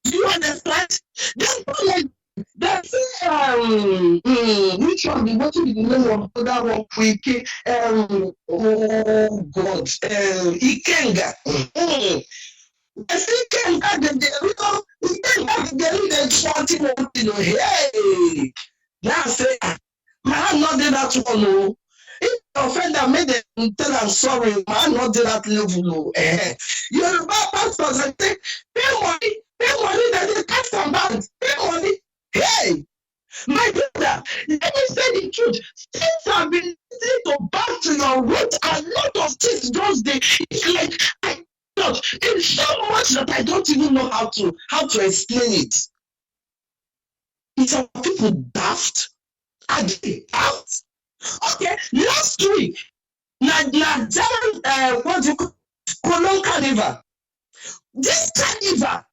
Do you understand? That's like that's which one? What is the name of that one? Quick, oh God, Ikenga. I say Ikenga, the hey. Now say, man, not did that one. No. If the offender made them tell I'm sorry, man, not did that level. No. You're about pastors and say, pay money that they cast some bands, pay money. Hey, my brother, let me say the truth. Things have been easy to back to your root. A lot of things those days. It's like I don't. It's so much that I don't even know how to explain it. It's our people daft. Are they daft? Okay, last week, what do you call Colon Carnival? This carnival,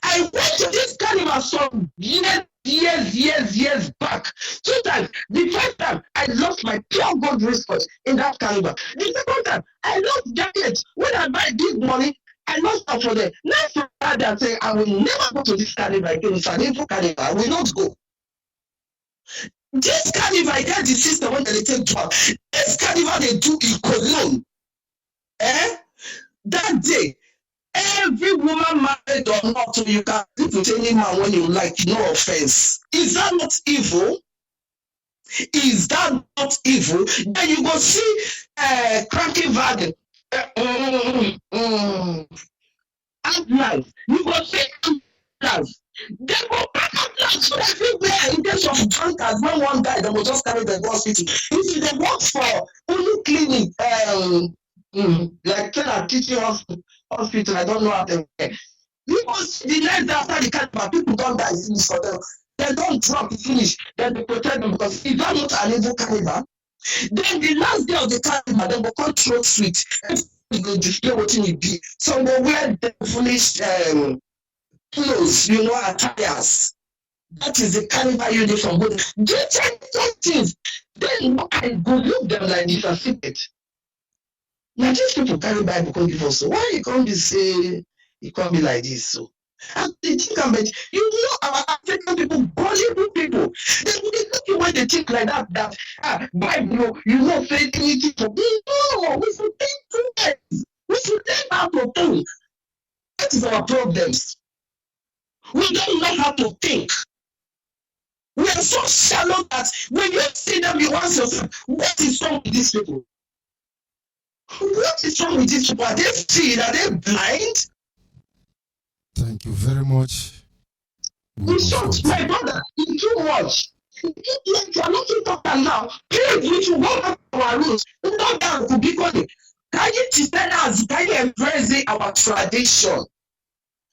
I went to this carnival some years back. 2 times. The first time, I lost my pure gold wristwatch in that carnival. The second time, I lost jackets. When I buy big money, I lost that for them. Now for that, I say, I will never go to this carnival again. It's an info carnival. I will not go. This carnival, I get the system when they take job. This carnival, they do in Cologne. That day, every woman married or not, so you can sleep with any man when you like, no offense. Is that not evil? Is that not evil? Then you go see cranky wagon. Ambulance. You go see ambulance. They go back ambulance everywhere in case of drunkards. When one guy, they will just carry the hospital. If they work for only clinic, like teaching hospital, I don't know how they work. Because the next day after the carnival, people don't die finish for them. They don't drop finish, then they protect them because if that's not an evil carnival, then the last day of the carnival, they will control sweet. Everybody go display what it be. So they wear the foolish clothes, attires. That is the carnival uniform. But they change those things. Then I go look them like this and secret. Now these people carry Bible come give us. So why you can't be say it can't be like this? So and they think about our African people, Bollywood people. They look when they think like that Bible, say trinity for me. No, we should think too much. We should think how to think. That is our problems. We don't know how to think. We are so shallow that when you see them, you ask yourself, what is wrong with these people? What is wrong with these people? Are they seeing? Are they blind? Thank you very much. In short, my brother, it's too much. Like you are not talking now. Please, we should go back to our roots. Not that to be good. Can you tell us? Can you embrace our tradition?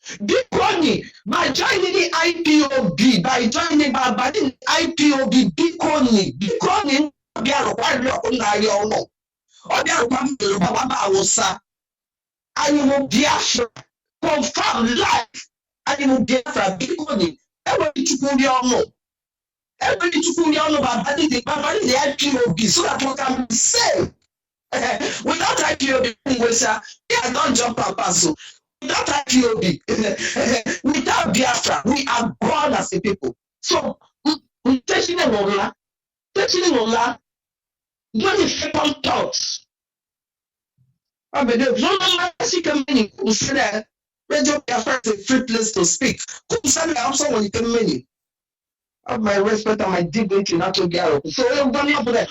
Dikoni, by joining the IPOB, by joining by the IPOB, Dikoni, Biafra, confirm life, animal Biafra, Dikoni, everybody to put your about the IPOB so that we can be safe. Without IPOB, yeah, don't jump up, so. Without IPOB, without Biafra, we are gone as a people. So, we taking a roller, doing the second thoughts. I mean, there's no mercy coming who said that Radio Biafra is a free place to speak. Who said that also when you come in? I have my respect and my dignity not to get up. So, I'm going to that.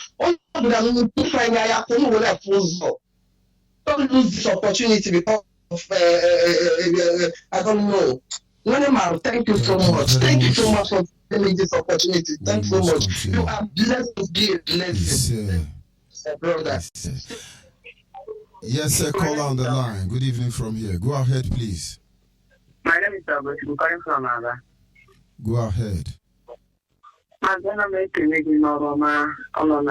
Don't lose this opportunity because of, I don't know. Thank you so much. Thank you so much for giving me this opportunity. Thanks so much. You are blessed to be a blessing. Brother. Yes, sir. Call on the line. Good evening from here. Go ahead, please. My name is Albert. I'm calling from Aga. Go ahead. I'm going to make a meeting on my line. I'm going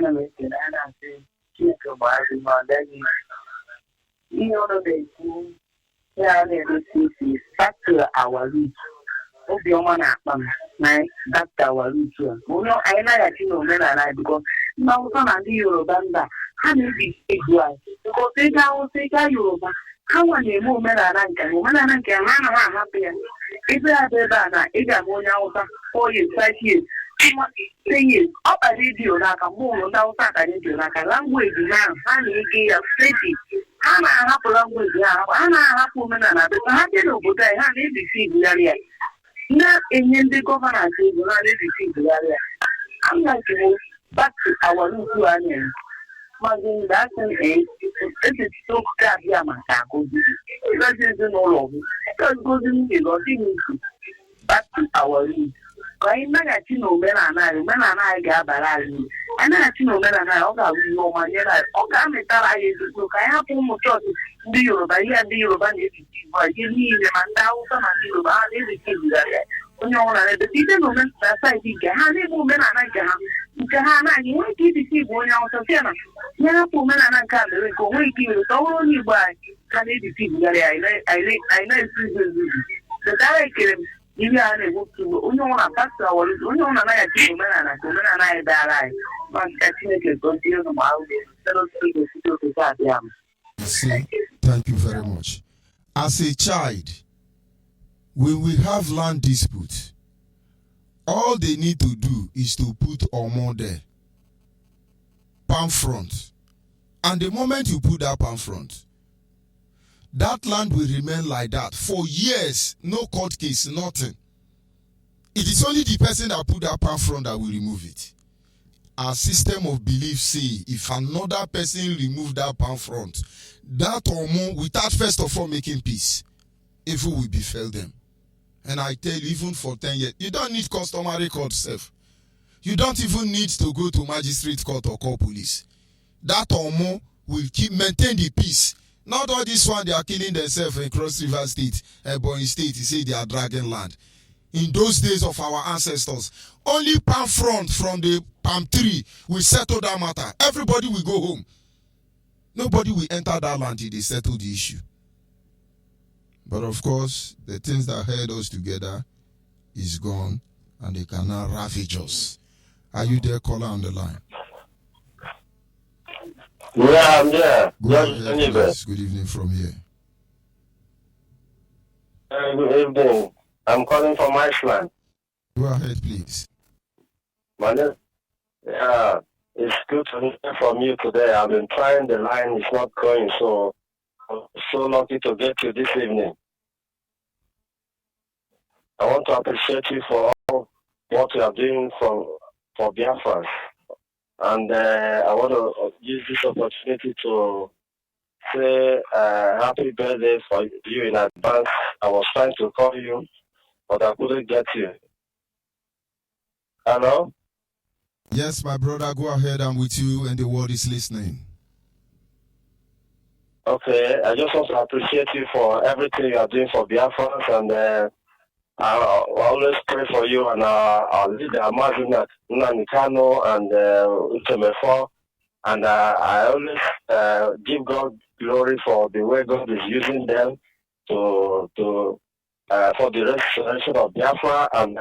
to make it. I'm going to back to our roots. Back to our roots. I like Umenala because now some of the Yoruba how may be because they go take a Yoruba. How are you Umenala can happy? If they are the if I go now 4 years, 5 years. 10 years, up a radio like a moon without a radio like a language now, honey, gay of city. I'm a happy language now, I'm a happy woman, and I don't know what I have to see the area. Not in the governor, I see the area. I'm like to move back to our new onion. Mazin, that's an age. It is so crap, Yamako. It doesn't know long. It goes in the back to our roots. I never I got barrel. I never I will know my yellow. I look, I have almost do you by here, do you by you need and thousand and you are everything there. When you are the people moment that I think I have a woman and I can. You want to see going out of Vienna. Yeah, woman and I can't go wait you only by can it see there? I the direct. You are able to only want to pass our only one and I and I die. But I think it continues about Thank you very much. As a child, when we have land dispute, all they need to do is to put Omo there, palm front, and the moment you put that palm front, that land will remain like that for years. No court case, nothing. It is only the person that put that palm front that will remove it. Our system of belief say if another person remove that palm front, that or more, without first of all making peace, evil will befell them. And I tell you, even for 10 years, you don't need customary court, self. You don't even need to go to magistrate court or call police. That or more will maintain the peace. Not all this one, they are killing themselves in Cross River State, Ebonyi State, you say they are dragging land. In those days of our ancestors, only palm front from the palm tree will settle that matter. Everybody will go home. Nobody will enter that land till they settle the issue. But of course, the things that held us together is gone, and they can now ravage us. Are you there, caller on the line? Yeah, I'm there. Good evening from here. Good evening. I'm calling from Iceland. Go ahead, please. My name, yeah, it's good to hear from you today. I've been trying the line, it's not going, so I'm so lucky to get you this evening. I want to appreciate you for all what you are doing for Biafra. And I want to use this opportunity to say happy birthday for you in advance. I was trying to call you, but I couldn't get you. Hello? Yes, my brother, go ahead. I'm with you and the world is listening. Okay, I just want to appreciate you for everything you are doing for Biafrans, and I always pray for you and our leader, MAZI Nanikano and Utemefo, and I always give God glory for the way God is using them for the restoration of Biafra, and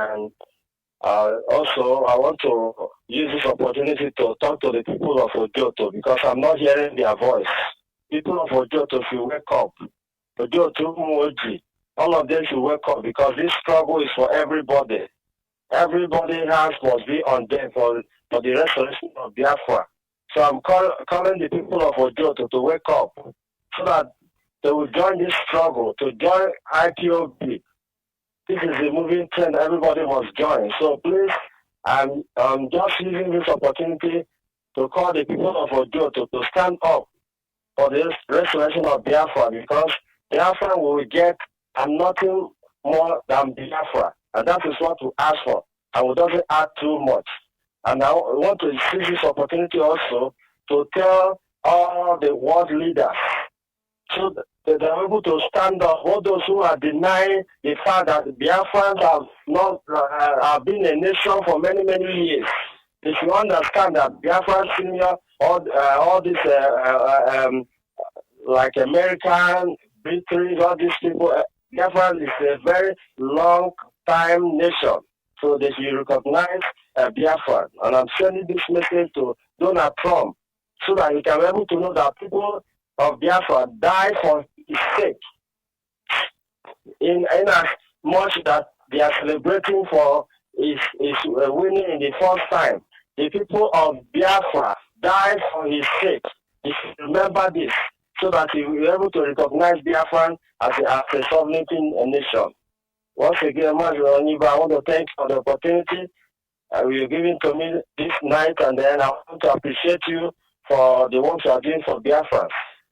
also I want to use this opportunity to talk to the people of Ojoto because I'm not hearing their voice. People of Ojoto should wake up. Ojoto, Moji, all of them should wake up because this struggle is for everybody. Everybody must be on deck for the restoration of Biafra. So I'm calling the people of Ojoto to wake up so that they will join this struggle, to join IPOB. This is a moving trend. Everybody must join. So please, I'm just using this opportunity to call the people of Ojoto to stand up for the restoration of Biafra because Biafra will get nothing more than Biafra. And that is what we ask for. And we doesn't add too much. And I want to seize this opportunity also to tell all the world leaders so that they are able to stand up. All those who are denying the fact that Biafrans have been a nation for many, many years. They should understand that Biafran senior, all these like American, British, all these people, Biafra is a very long time nation. So they should recognize Biafra. And I'm sending this message to Donald Trump so that he can be able to know that people of Biafra die for his sake. In as much that they are celebrating for his winning in the first time, the people of Biafra died for his sake. He should remember this so that he will be able to recognize Biafra as a sovereignty nation. Once again, MAZI ONYIBE, I want to thank you for the opportunity you're giving to me this night, and then I want to appreciate you for the work you are doing for Biafra.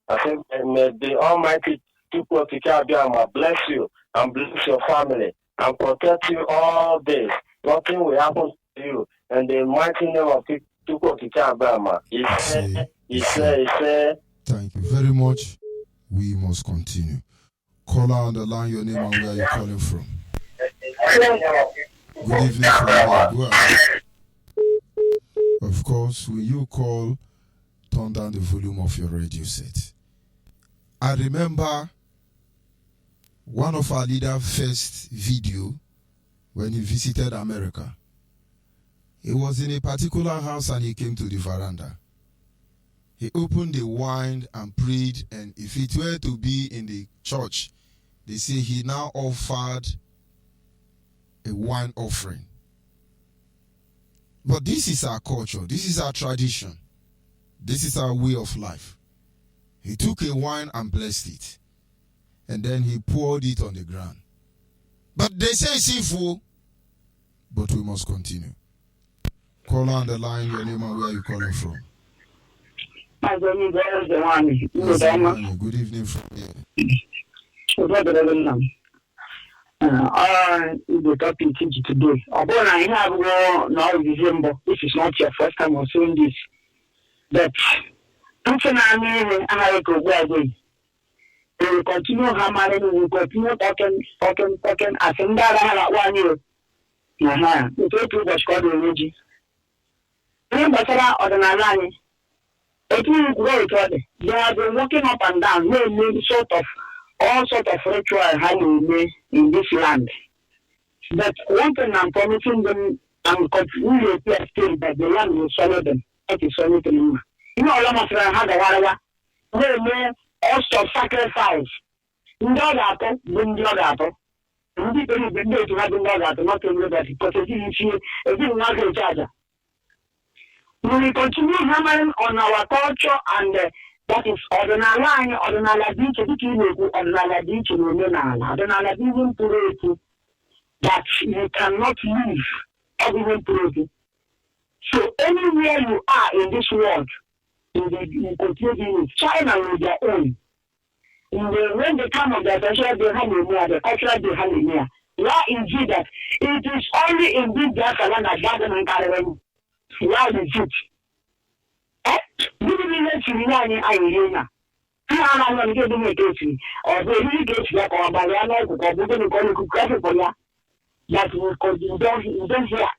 I think may the Almighty Tukwokika bless you and bless your family and protect you all days. Nothing will happen to you. And the mighty name of Tukwokika. Thank you very much. We must continue. Caller on the line, your name and where you're calling from. Good evening from here. Go ahead. Of course, when you call, turn down the volume of your radio set. I remember one of our leaders' first video when he visited America. He was in a particular house and he came to the veranda. He opened the wine and prayed, and if it were to be in the church, they say he now offered a wine offering. But this is our culture. This is our tradition. This is our way of life. He took a wine and blessed it. And then he poured it on the ground. But they say it's sinful. But we must continue. Call on the line, your name and where you're calling from. Good evening from here. The topic today. Although I have now December, this is not your first time of saying this. But unfortunately, I go away. We will continue hammering, we will continue talking. I think that I have 1 year. The people was called the remember, Odenala. They have been walking up and down, all sort of ritual happening in this land. But one thing I'm promising them, I'm continuing to still that the land will swallow them. It is swallowed them. You know, all of us had a whatever. They may also sacrifice. In the other, bring the other. We didn't bring to have the other, not everybody, because it is not a charger. We will continue hammering on our culture, and that is Odenala, Odenala beach, Odenala beach, Odenala beach, that you cannot live everyone purity. So anywhere you are in this world, you continue with China with their own. When they come of their cultural behavior, the cultural behavior, why is it that it is only in this Biafra land that Garden and Caravan? Why is it? I'm not going to make it, or maybe get back or by the other, because we're going to go to graphic for ya. That will cause you don't hear.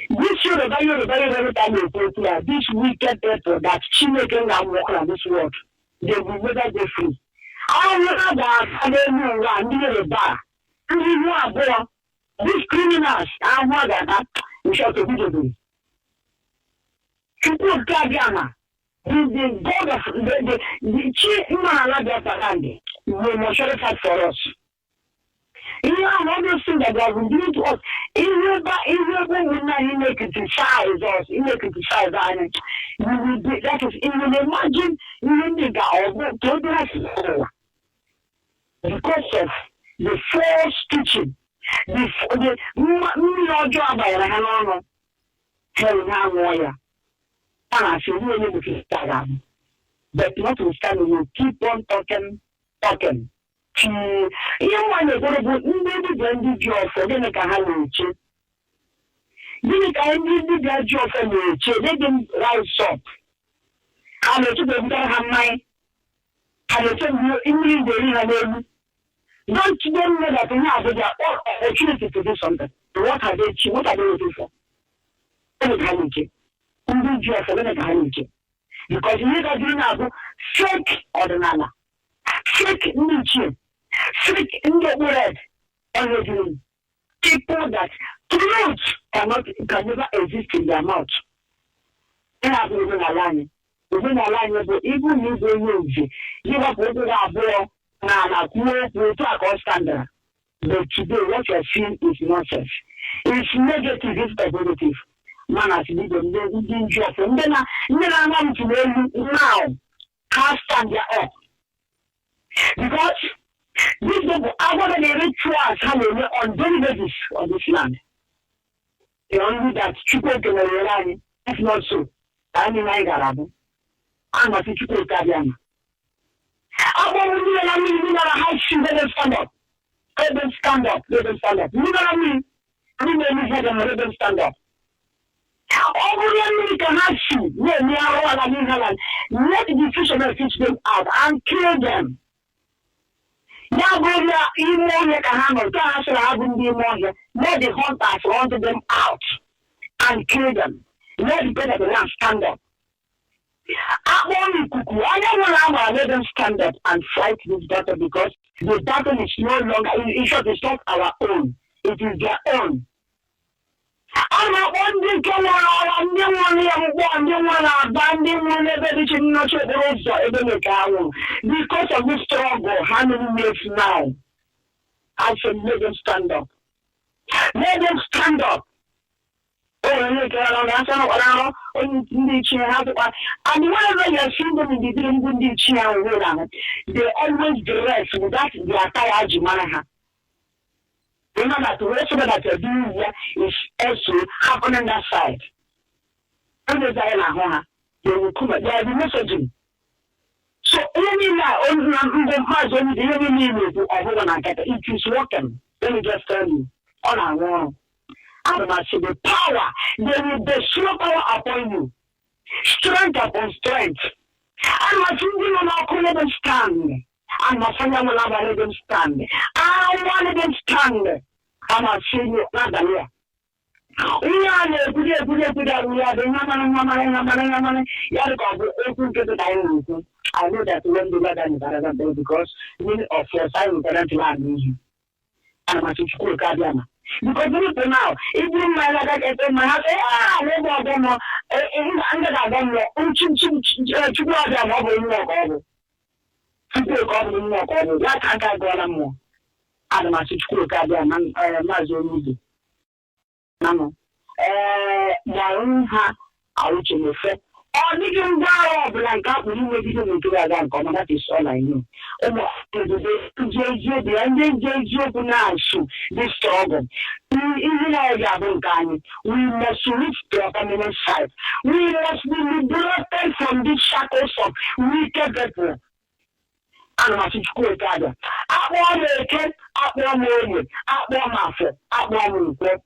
This should have been very time you put here. This wicked people that she making them walk on this world, they will never be free. I don't know that I don't know what near the bar. And you know, these criminals are more than that. We shall to be. People Gabiana, the God of the chief Umenala will not fight for us. You know, another thing that they will do to us, even when we criticize us, criticize us, that is, you will imagine, you will go because of the false teaching, the job by the hand on and I feel really looking at but notwithstanding, you keep on talking. You want to go to the job for them to have a chip. You can need that job for me, they didn't rise up. I'm a little bit have my. I will tell you, English, don't you know that they have the opportunity to do something? What are they looking for? Because you need to do fake Odenala, fake niche, fake in the word, and people that truth can never exist in their mouth. They have Umenala. Umenala, even if they use you have to a standard. But today, what you're seeing is nonsense. It's negative, it's positive. Man has been doing job. And then I'm going to now can't stand there up. Because these people are going to rituals on daily basis on this land. They only that people can rely. If not so, I mean, I got I'm not to put Kabiana. I want to how she let them stand up. Let them stand up. Let them stand up. You know what I mean? Let them stand up. Over the American Nazi, let the fishermen fish them out and kill them. Now, brother, you know, like a hammer, let the hunters run them out and kill them. Let the better than stand up. I don't want to let them stand up and fight this battle because the battle is no longer, in short, it's not our own, it is their own. I'm not one to because of this struggle, how many years now? I said, let them stand up. Let them stand up. And whenever you see them in the chair, they always dress without the attire Jimanaha. Remember, the rest of it that you're doing here is also happening that side. And they will come, they are the messaging. So, only now, the enemy it is working. Let me just tell you, on our own. I must say the power, there will be slow power upon you, strength upon strength. I must let them stand. I must let them stand. I want them stand. I must see you, not here. We are the I know that we won't do that in Paradise because many of your side will cannot learn you. And I must school Kadiana. Because people now, even my house, I don't know, under that one, that can't go on more. I don't know, school Kadiana, MAZI. No, my own ha, I will change the or didn't go like that, we will be doing to that come. That is all I know. This struggle. Even though we must reach the permanent side. We must be liberated from these shackles of wicked people. And I should go together. I want to get up one morning, up one after, up one week.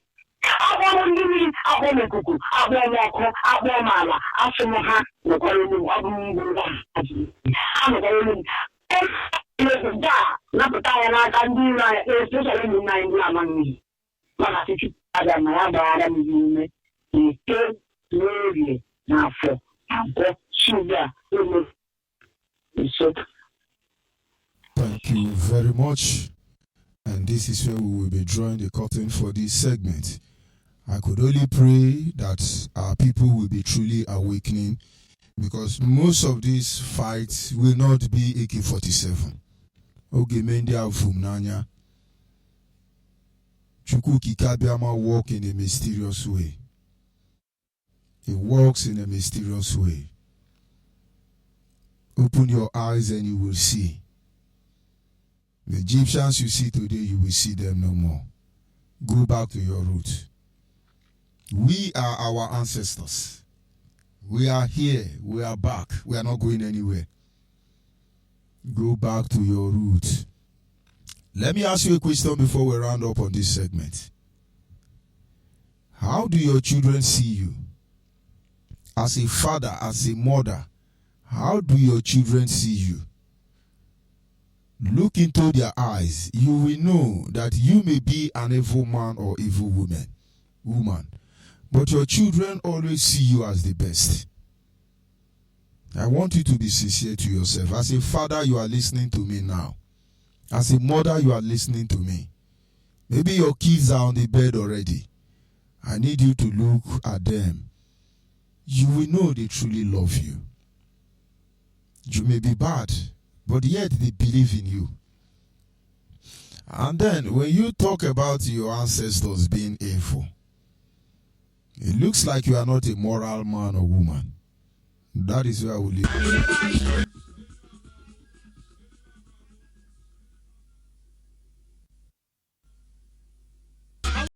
Agwa ndimi, agwa mekuku, agwa mwako, agwa mala, asumuha, nukwalulu, agwa mbulu, amukwalulu. Da, naputawa na kandila, especially in Nigeria, mani. Maka sisi ada mayaba ada mjime, ike, mwere, nafo, agwa, suga, so. Thank you very much. And this is where we will be drawing the curtain for this segment. I could only pray that our people will be truly awakening, because most of these fights will not be AK-47. Ogemendia Fumnanya. Chukwuki Kabiama walk in a mysterious way. He walks in a mysterious way. Open your eyes and you will see. The Egyptians you see today, you will see them no more. Go back to your roots. We are our ancestors. We are here. We are back. We are not going anywhere. Go back to your roots. Let me ask you a question before we round up on this segment. How do your children see you? As a father, as a mother, how do your children see you? Look into their eyes. You will know that you may be an evil man or evil woman, but your children always see you as the best. I want you to be sincere to yourself. As a father, you are listening to me now. As a mother, you are listening to me. Maybe your kids are on the bed already. I need you to look at them. You will know they truly love you. You may be bad, but yet they believe in you. And then when you talk about your ancestors being evil, it looks like you are not a moral man or woman. That is where I will leave.